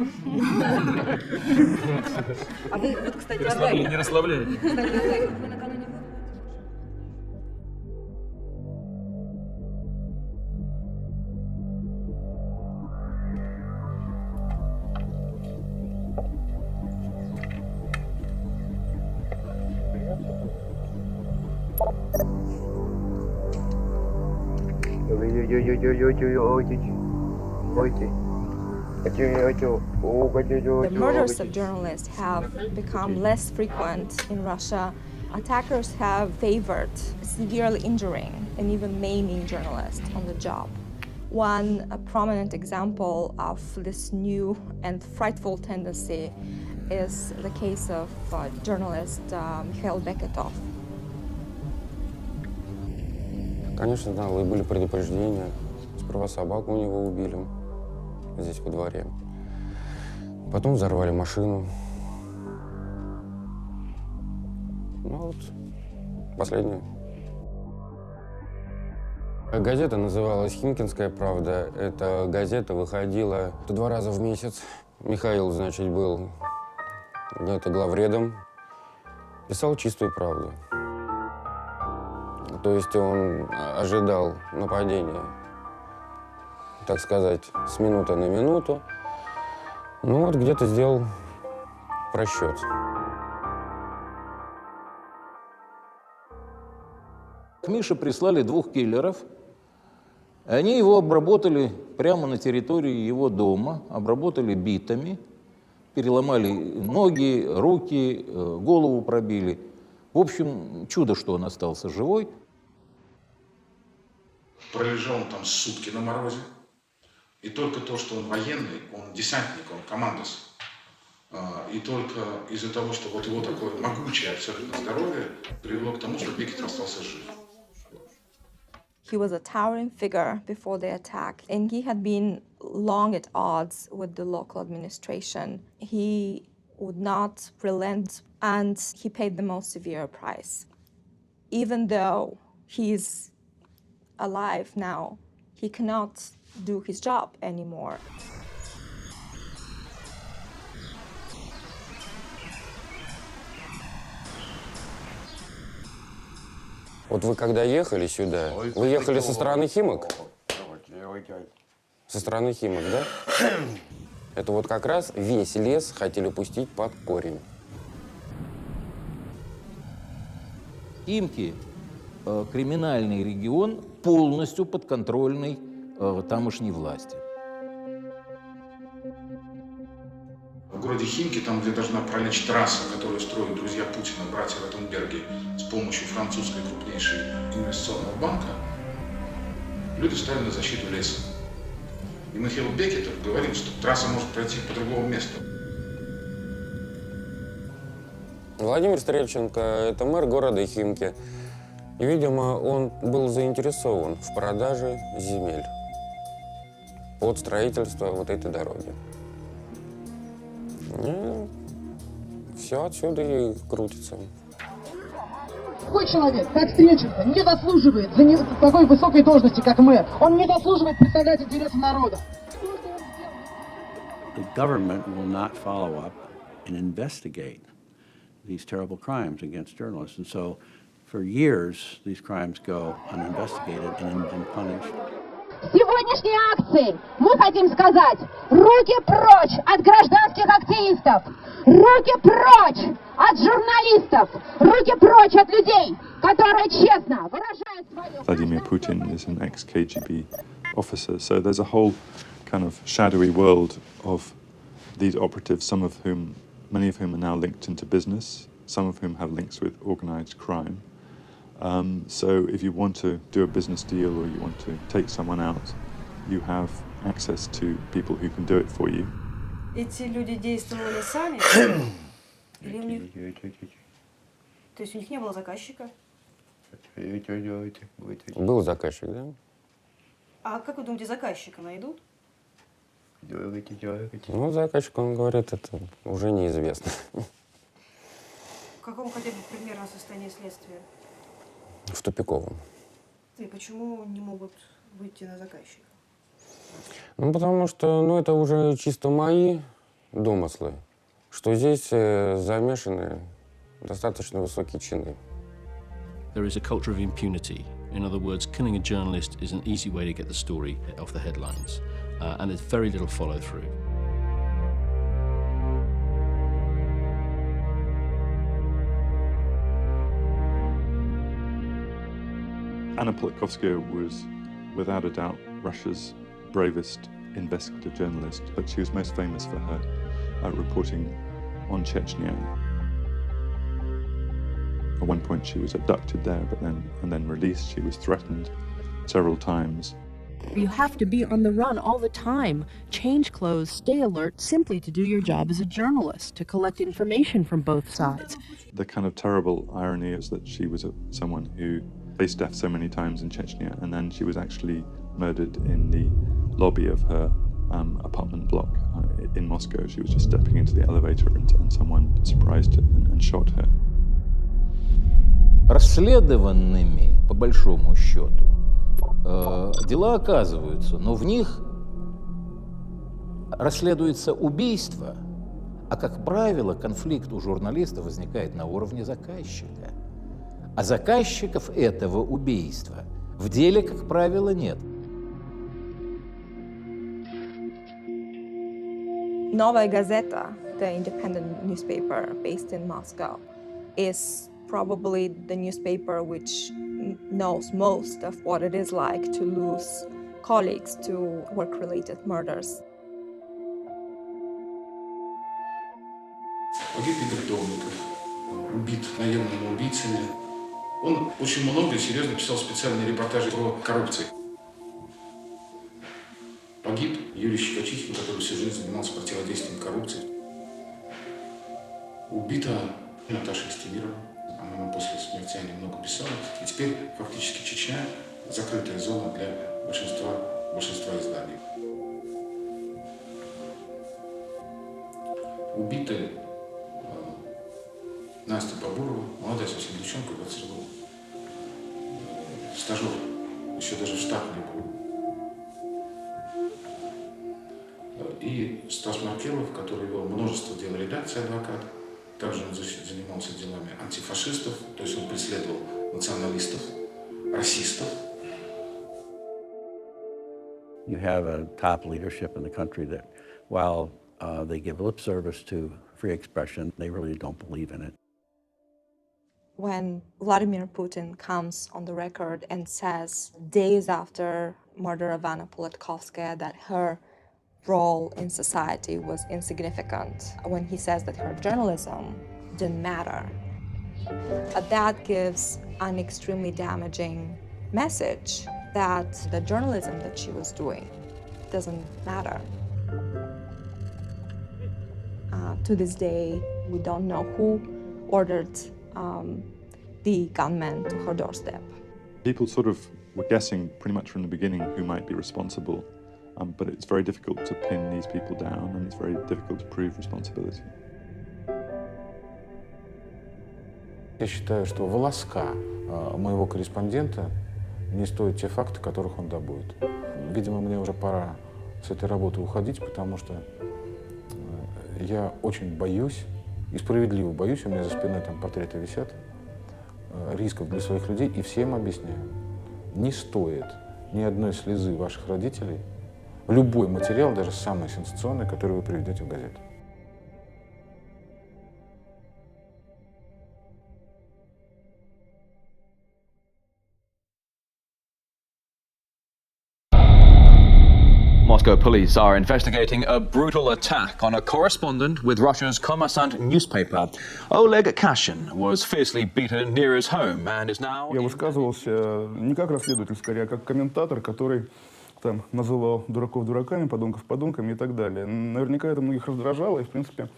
А вы, вот, кстати, о гайках. Не расслабляйте. Кстати, о гайках вы накануне The murders of journalists have become less frequent in Russia. Attackers have favored severely injuring and even maiming journalists on the job. One prominent example of this new and frightful tendency is the case of journalist Mikhail Beketov. Конечно, да, и были предупреждения. Сперва собаку у него убили здесь во дворе. Потом взорвали машину. Ну вот, последнее. Газета называлась «Химкинская правда». Эта газета выходила 2 раза в месяц. Михаил, значит, был главредом. Писал чистую правду. То есть он ожидал нападения, так сказать, с минуты на минуту. Ну вот где-то сделал просчет. К Мише прислали 2 киллеров. Они его обработали прямо на территории его дома, обработали битами, переломали ноги, руки, голову пробили. В общем, чудо, что он остался живой. Пролежал он там сутки на морозе. И только то, что он военный, он десантник, он командос. И только из-за того, что вот его такое могучее абсолютно здоровье привело к тому, что Бекет остался жив. He was a towering figure before the attack, and he had been long at odds with the local administration. He would not relent, and he paid the most severe price. Even though he's alive now, he cannot do his job anymore. Вот вы когда ехали сюда, вы ехали со стороны Химок? Со стороны Химок, да? Это вот как раз весь лес хотели пустить под корень. Химки – криминальный регион, полностью подконтрольный тамошней власти. В городе Химки, там, где должна пролечь трасса, которую строят друзья Путина, братья Ротенберги, с помощью французской крупнейшей инвестиционного банка, люди встали на защиту леса. И Михаил Бекетов говорил, что трасса может пройти по другому месту. Владимир Стрельченко – это мэр города Химки. И, видимо, он был заинтересован в продаже земель под строительство вот этой дороги. И все отсюда и крутится. Такой человек, как Стрельченко, не заслуживает такой высокой должности, как мэр. Он не заслуживает представлять интересы народа. The government will not follow up and investigate these terrible crimes against journalists. And so, for years, these crimes go uninvestigated and unpunished. Сегодняшней акцией мы хотим сказать: руки прочь от гражданских активистов, руки прочь от журналистов, руки прочь от людей, которые честно выражают свое... Vladimir Putin is an ex-KGB officer, so there's a whole kind of shadowy world of these operatives, many of whom are now linked into business, some of whom have links with organized crime. So if you want to do a business deal or you want to take someone out, you have access to people who can do it for you. Эти люди действовали сами? Или у них... То есть у них не было заказчика? Был заказчик, да? А как вы думаете, заказчика найдут? Ну, заказчик, он говорит, это уже неизвестно. В каком хотя бы примерном состоянии следствия? В тупиковом. И почему не могут выйти на заказчика? Ну, потому что, ну, это уже чисто мои домыслы, что здесь замешаны достаточно высокие чины. There is a culture of impunity. In other words, killing a journalist is an easy way to get the story off the headlines, and there's very little follow-through. Anna Politkovskaya was, without a doubt, Russia's bravest investigative journalist, but she was most famous for her reporting on Chechnya. At one point she was abducted there, and then released. She was threatened several times. You have to be on the run all the time, change clothes, stay alert, simply to do your job as a journalist, to collect information from both sides. The kind of terrible irony is that she was someone who faced death so many times in Chechnya, and then she was actually murdered in the lobby of her apartment block in Moscow. She was just stepping into the elevator and someone surprised her and shot her. Расследованными, по большому счету, дела оказываются, но в них расследуется убийство, а, как правило, конфликт у журналиста возникает на уровне заказчика. А заказчиков этого убийства в деле, как правило, нет. Novaya Gazeta, the independent newspaper based in Moscow, is probably the newspaper which knows most of what it is like to lose colleagues to work-related murders. Погиб Игорь Домников, убит наемными убийцами. Он очень много и серьезно писал специальные репортажи про коррупцию. Погиб Юрий Щекочихин, который всю жизнь занимался противодействием коррупции. Убита Наташа Истемирова. Она после смерти немного писала. И теперь фактически Чечня – закрытая зона для большинства изданий. Убиты Настя Бабурова, молодая совсем девчонка, 20 лет, стажер, еще даже в штат не был. И Стас Маркелов, который вел множество дел редакции адвокат, также он занимался делами антифашистов, то есть он преследовал националистов, расистов. You have a top leadership in the country that, while they give lip service to free expression, they really don't believe in it. When Vladimir Putin comes on the record and says days after murder of Anna Politkovskaya that her role in society was insignificant, when he says that her journalism didn't matter, that gives an extremely damaging message that the journalism that she was doing doesn't matter. To this day, we don't know who ordered the gunman to her doorstep. People sort of were guessing pretty much from the beginning who might be responsible, but it's very difficult to pin these people down, and it's very difficult to prove responsibility. Я считаю, что волоска моего корреспондента не стоят те факты, которых он добудет. Видимо, мне уже пора с этой работы уходить, потому что я очень боюсь, и справедливо боюсь, у меня за спиной там портреты висят, рисков для своих людей, и всем объясняю, не стоит ни одной слезы ваших родителей, любой материал, даже самый сенсационный, который вы приведете в газету. Moscow police are investigating a brutal attack on a correspondent with Russia's Kommersant newspaper. Oleg Kashin was fiercely beaten near his home and is now... Я высказывался не как расследователь, скорее, а как комментатор, который там называл дураков дураками, подонков подонками и так далее. Наверняка это многих раздражало, и, в принципе,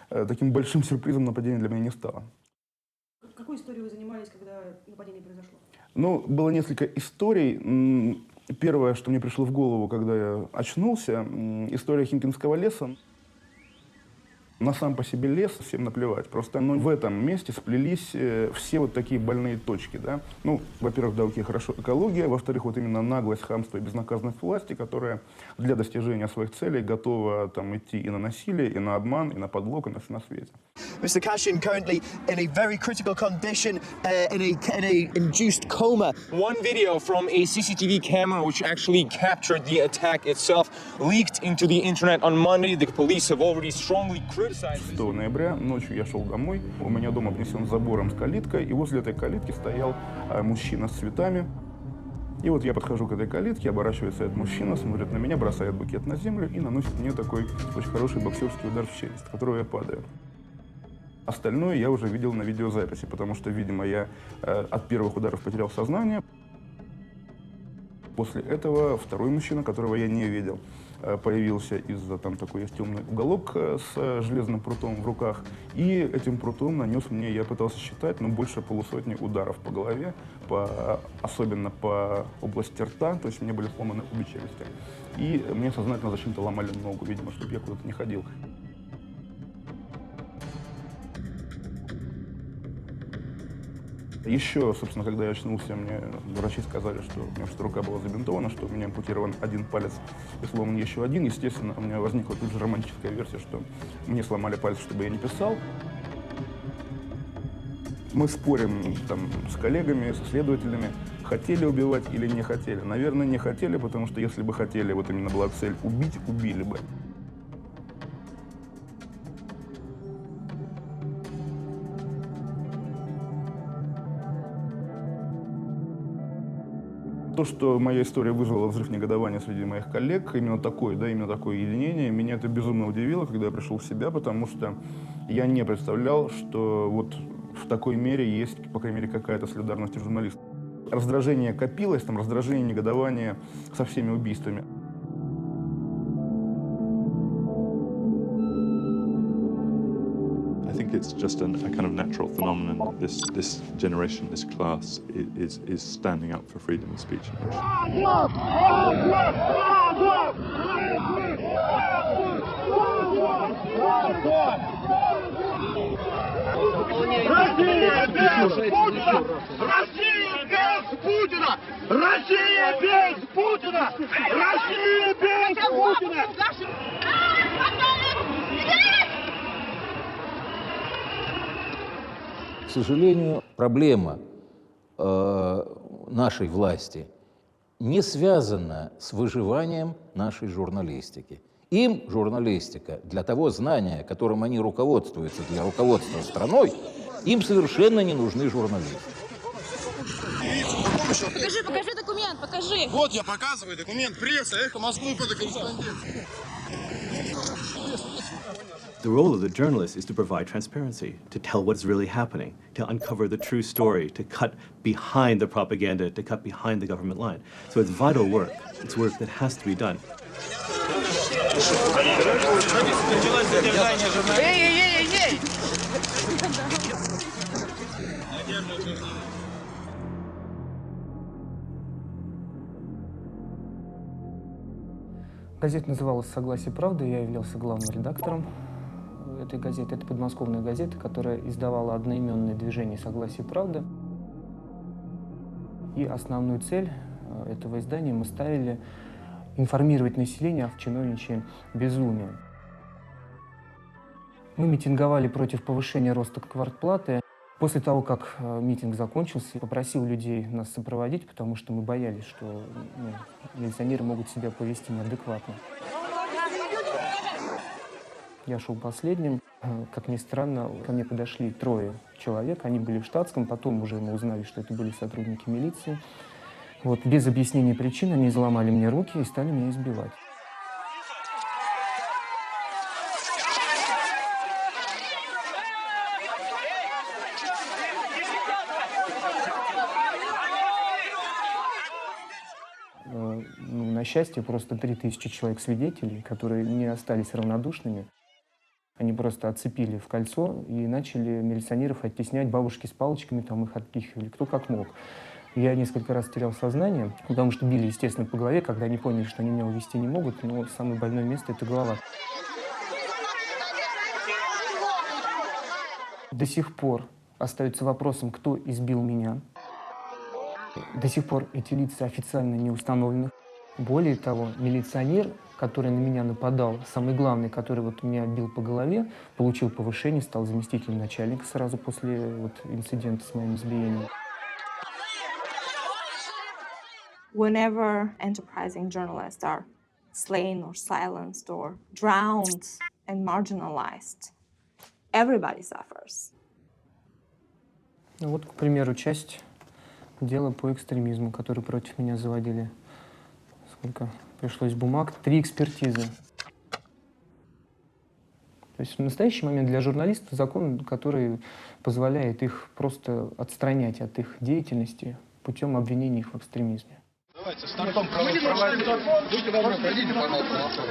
таким большим сюрпризом нападение для меня не стало. Какой историей вы занимались, когда нападение произошло? Ну, было несколько историй. Первое, что мне пришло в голову, когда я очнулся, история Химкинского леса. На сам по себе лес всем наплевать. Просто в этом месте сплелись все вот такие больные точки. Да? Ну, во-первых, да, окей, хорошо, экология. Во-вторых, вот именно наглость, хамство и безнаказанность власти, которая для достижения своих целей готова там, идти и на насилие, и на обман, и на подлог, и на все на свете. Mr. Cashin currently in a very critical condition, in a induced coma. One video from a CCTV camera which actually captured the attack itself leaked into the internet on Monday. The police have already strongly criticized. 6 ноября ночью я шел домой, у меня дом обнесен забором с калиткой, и возле этой калитки стоял мужчина с цветами. И вот я подхожу к этой калитке, оборачивается этот мужчина, смотрит на меня, бросает букет на землю и наносит мне такой очень хороший боксерский удар в челюсть, от которого я падаю. Остальное я уже видел на видеозаписи, потому что, видимо, я от первых ударов потерял сознание. После этого второй мужчина, которого я не видел, появился из-за там такой есть темный уголок с железным прутом в руках. И этим прутом нанес мне, я пытался считать, но больше полусотни ударов по голове, особенно по области рта, то есть мне были сломаны обе челюсти. И мне сознательно зачем-то ломали ногу, видимо, чтобы я куда-то не ходил. Еще, собственно, когда я очнулся, мне врачи сказали, что у меня просто рука была забинтована, что у меня ампутирован один палец и сломан еще один. Естественно, у меня возникла тут же романтическая версия, что мне сломали палец, чтобы я не писал. Мы спорим там с коллегами, со следователями, хотели убивать или не хотели. Наверное, не хотели, потому что если бы хотели, вот именно была цель убить, убили бы. То, что моя история вызвала взрыв негодования среди моих коллег, именно такое единение, меня это безумно удивило, когда я пришел в себя, потому что я не представлял, что вот в такой мере есть, по крайней мере, какая-то солидарность у журналистов. Раздражение копилось, там раздражение, негодование со всеми убийствами. I think it's just a kind of natural phenomenon. This generation, this class, is standing up for freedom of speech and К сожалению, проблема нашей власти не связана с выживанием нашей журналистики. Им журналистика, для того знания, которым они руководствуются, для руководства страной, им совершенно не нужны журналисты. Покажи документ, покажи. Вот я показываю документ пресса, эхо Москвы, фотокорреспондент. The role of the journalist is to provide transparency, to tell what's really happening, to uncover the true story, to cut behind the propaganda, to cut behind the government line. So it's vital work. It's work that has to be done. Газета называлась «Согласие правды», я являлся главным редактором этой газеты. Это подмосковная газета, которая издавала одноименное движение «Согласие правды». И основную цель этого издания мы ставили информировать население о чиновничьем безумии. Мы митинговали против повышения роста квартплаты. После того, как митинг закончился, я попросил людей нас сопроводить, потому что мы боялись, что милиционеры могут себя повести неадекватно. Я шел последним. Как ни странно, ко мне подошли 3 человек. Они были в штатском. Потом уже мы узнали, что это были сотрудники милиции. Вот, без объяснения причин они изломали мне руки и стали меня избивать. На счастье, просто 3000 человек свидетелей, которые не остались равнодушными. Они просто отцепили в кольцо и начали милиционеров оттеснять, бабушки с палочками там их отпихивали, кто как мог. Я несколько раз терял сознание, потому что били, естественно, по голове, когда они поняли, что они меня увести не могут, но самое больное место — это голова. До сих пор остается вопросом, кто избил меня. До сих пор эти лица официально не установлены. Более того, милиционер, который на меня нападал, самый главный, который вот меня бил по голове, получил повышение, стал заместителем начальника сразу после вот инцидента с моим избиением. Whenever enterprising journalists are slain or silenced or drowned and marginalized, everybody suffers. Ну вот, к примеру, часть дела по экстремизму, который против меня заводили. Сколько пришлось бумаг? 3 экспертизы. То есть в настоящий момент для журналистов закон, который позволяет их просто отстранять от их деятельности путем обвинения их в экстремизме. Давайте, стартом будьте добры, пройдите, пожалуйста.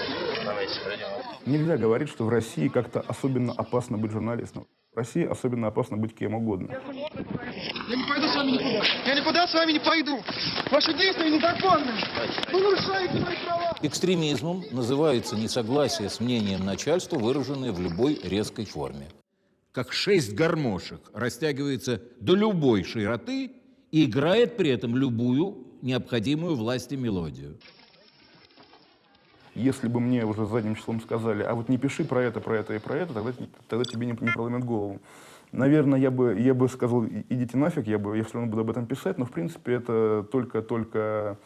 Давайте, пройдем. Нельзя говорить, что в России как-то особенно опасно быть журналистом. В России особенно опасно быть кем угодно. Я не пойду с вами никуда. Я никуда с вами не пойду. Ваши действия незаконны. Вы нарушаете мои права. Экстремизмом называется несогласие с мнением начальства, выраженное в любой резкой форме. Как 6 гармошек растягивается до любой широты и играет при этом любую необходимую власти мелодию. Если бы мне уже задним числом сказали, а вот не пиши про это, и про это, тогда тебе не проломят голову. Наверное, я бы сказал, идите нафиг, я все равно буду об этом писать, но в принципе это только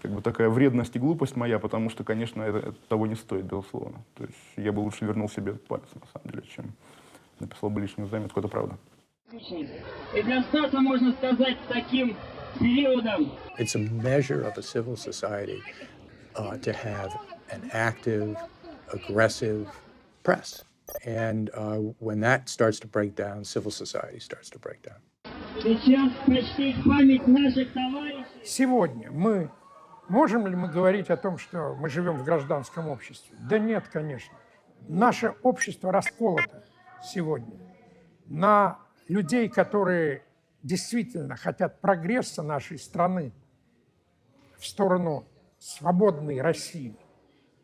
как бы такая вредность и глупость моя, потому что, конечно, это того не стоит, безусловно. То есть я бы лучше вернул себе этот палец, на самом деле, чем написал бы лишнюю заметку, это правда. И для Стаса можно сказать таким периодом. It's a measure of a civil society to have an active, aggressive press. And when that starts to break down, civil society starts to break down. Сейчас почтить память наших товарищей. Сегодня можем ли мы говорить о том, что мы живем в гражданском обществе? Да нет, конечно. Наше общество расколото сегодня на людей, которые действительно хотят прогресса нашей страны в сторону свободной России,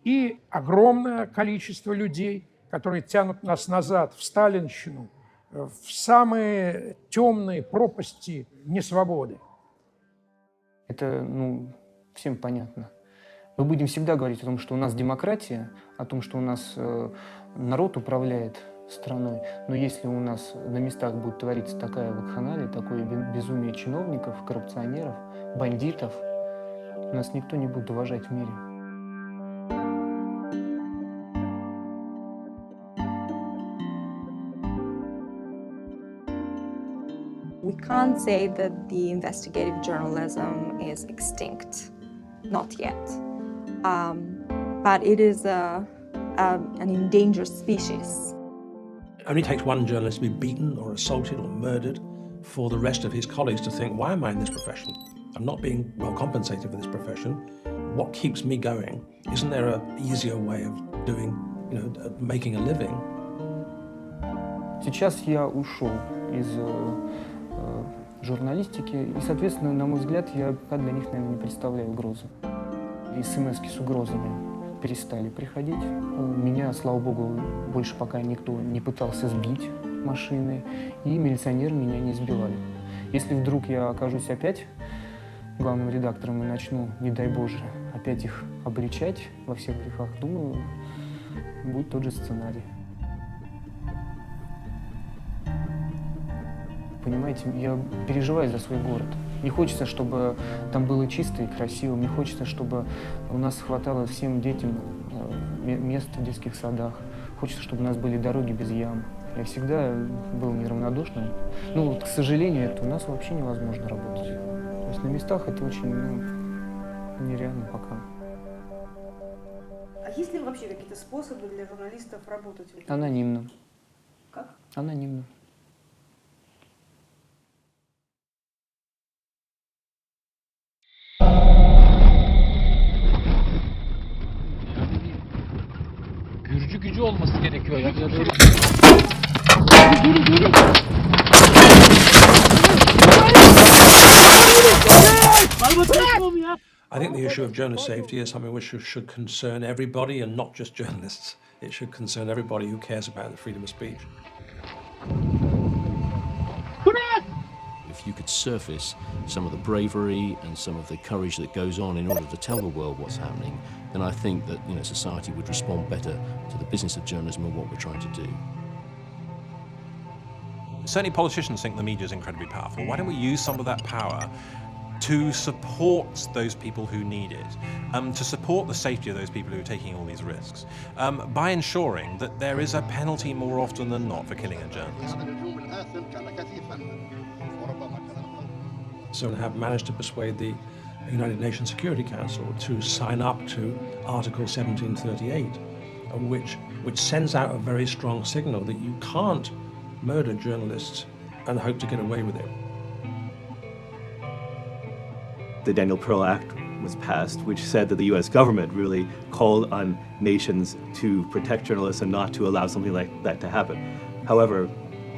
и огромное количество людей, которые тянут нас назад в сталинщину, в самые темные пропасти несвободы. Это, всем понятно. Мы будем всегда говорить о том, что у нас демократия, о том, что у нас народ управляет страной. Но если у нас на местах будет твориться такая вакханалия, такое безумие чиновников, коррупционеров, бандитов, нас никто не будет уважать в мире. We can't say that the investigative journalism is extinct, not yet. But it is an endangered species. It only takes one journalist to be beaten or assaulted or murdered for the rest of his colleagues to think, why am I in this profession? I'm not being well compensated for this profession. What keeps me going? Isn't there an easier way of doing, making a living? Сейчас я ушел из журналистики, и, соответственно, на мой взгляд, я пока для них, наверное, не представляю угрозы. СМСки с угрозами перестали приходить. Меня, слава богу, больше пока никто не пытался сбить машины, и милиционеры меня не сбивали. Если вдруг я окажусь опять главным редактором и начну, не дай Боже, опять их обличать во всех грехах, думаю, будет тот же сценарий. Понимаете, я переживаю за свой город. Не хочется, чтобы там было чисто и красиво. Мне хочется, чтобы у нас хватало всем детям мест в детских садах. Хочется, чтобы у нас были дороги без ям. Я всегда был неравнодушным. К сожалению, это у нас вообще невозможно работать. То есть на местах это очень нереально пока. А есть ли вообще какие-то способы для журналистов работать? Анонимно. Как? Анонимно. Gürcü gücü olması gerekiyor ya. Geri. I think the issue of journalist safety is something which should concern everybody and not just journalists. It should concern everybody who cares about the freedom of speech. If you could surface some of the bravery and some of the courage that goes on in order to tell the world what's happening, then I think that society would respond better to the business of journalism and what we're trying to do. Certainly politicians think the media is incredibly powerful. Why don't we use some of that power to support those people who need it, to support the safety of those people who are taking all these risks, by ensuring that there is a penalty more often than not for killing a journalist. So have managed to persuade the United Nations Security Council to sign up to Article 1738, which sends out a very strong signal that you can't murder journalists and hope to get away with it. The Daniel Pearl Act was passed, which said that the US government really called on nations to protect journalists and not to allow something like that to happen. However,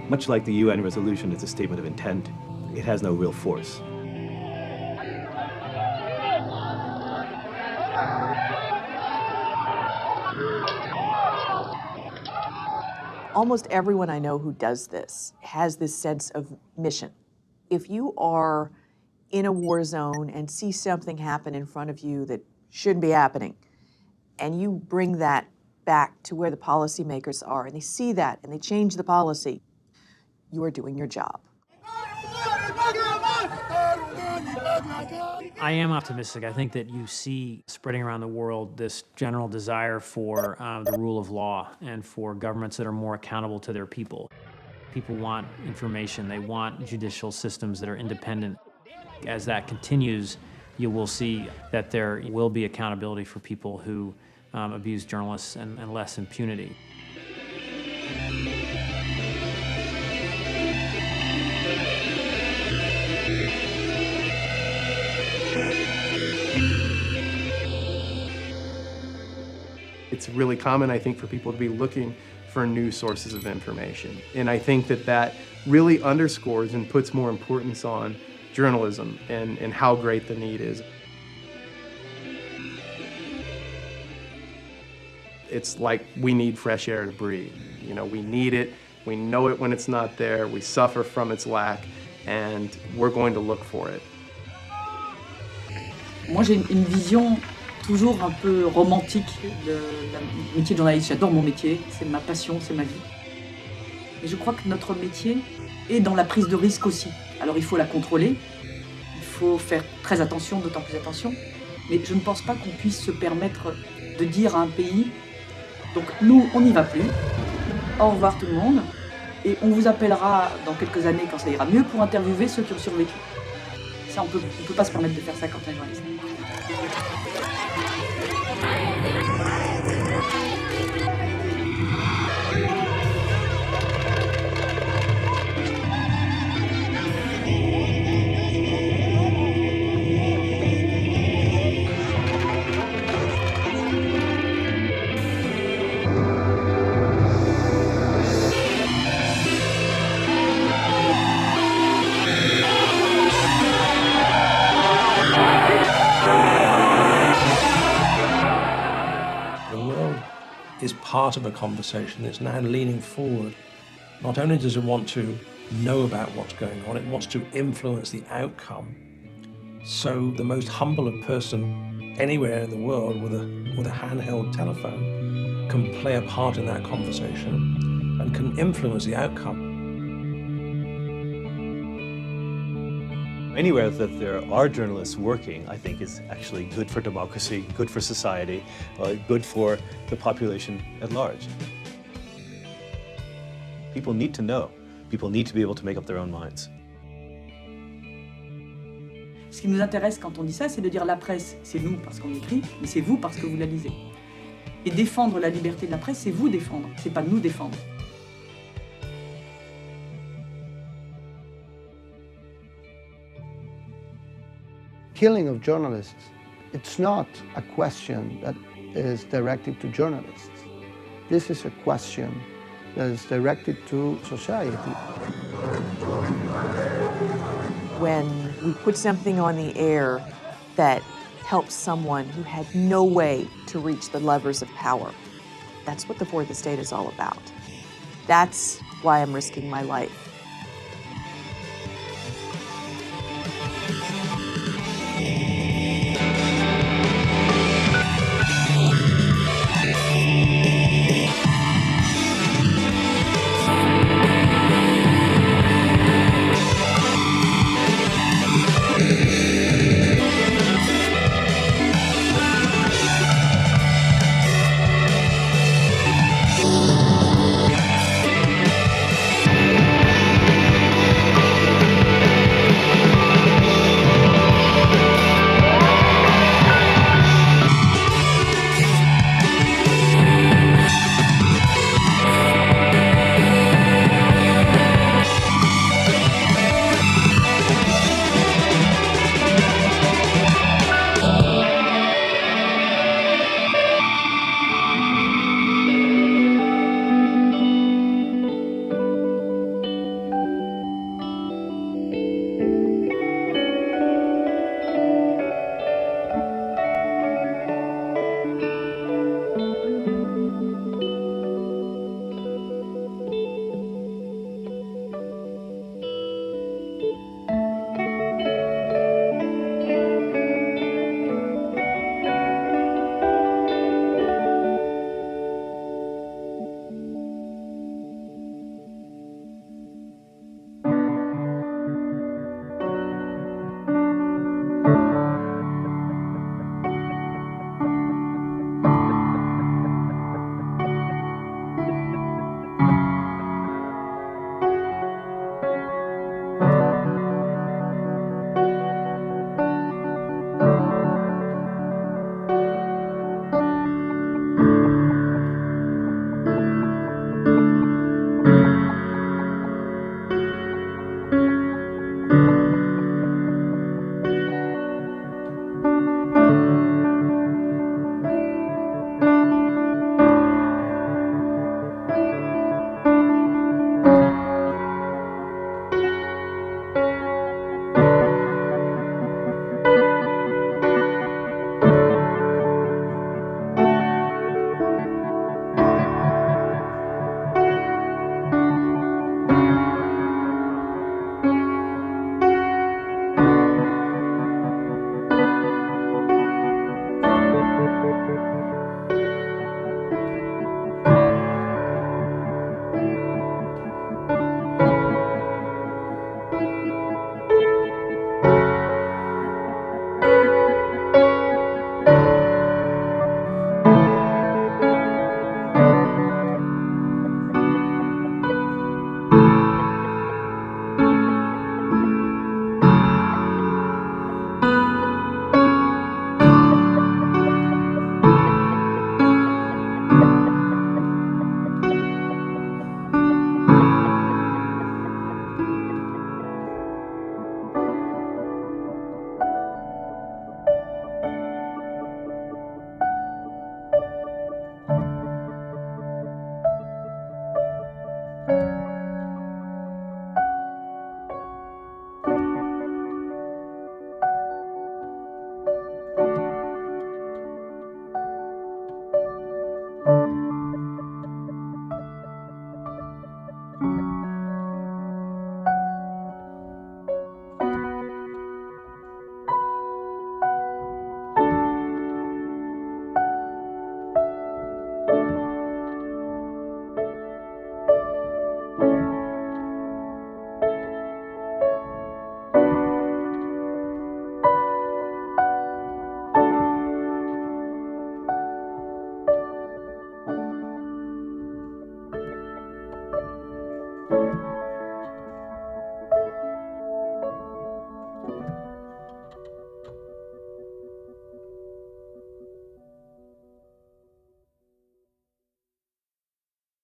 much like the UN resolution, it's a statement of intent. It has no real force. Almost everyone I know who does this has this sense of mission. If you are in a war zone and see something happen in front of you that shouldn't be happening, and you bring that back to where the policymakers are, and they see that and they change the policy, you are doing your job. I am optimistic. I think that you see spreading around the world this general desire for the rule of law and for governments that are more accountable to their people. People want information. They want judicial systems that are independent. As that continues, you will see that there will be accountability for people who abuse journalists and less impunity. It's really common, I think, for people to be looking for new sources of information. And I think that that really underscores and puts more importance on journalism and how great the need is. It's like we need fresh air to breathe. You know, we need it, we know it when it's not there, we suffer from its lack, and we're going to look for it. Moi, j'ai une vision toujours un peu romantique du métier de journaliste. J'adore mon métier, c'est ma passion, c'est ma vie. Et je crois que notre métier est dans la prise de risque aussi. Alors il faut la contrôler, il faut faire très attention, d'autant plus attention, mais je ne pense pas qu'on puisse se permettre de dire à un pays, donc nous, on n'y va plus, au revoir tout le monde, et on vous appellera dans quelques années quand ça ira mieux pour interviewer ceux qui ont survécu. Ça, on peut pas se permettre de faire ça quand on est journaliste. Is part of a conversation. It's now leaning forward. Not only does it want to know about what's going on, it wants to influence the outcome. So the most humble person anywhere in the world with a handheld telephone can play a part in that conversation and can influence the outcome. Anywhere that there are journalists working, I think, is actually good for democracy, good for society, good for the population at large. People need to know. People need to be able to make up their own minds. Ce qui nous intéresse quand on dit ça, c'est de dire la presse, c'est nous parce qu'on écrit, mais c'est vous parce que vous la lisez. Et défendre la liberté de la presse, c'est vous défendre, c'est pas nous défendre. Killing of journalists, it's not a question that is directed to journalists. This is a question that is directed to society. When we put something on the air that help someone who had no way to reach the levers of power. That's what the fourth estate is all about. That's why I'm risking my life.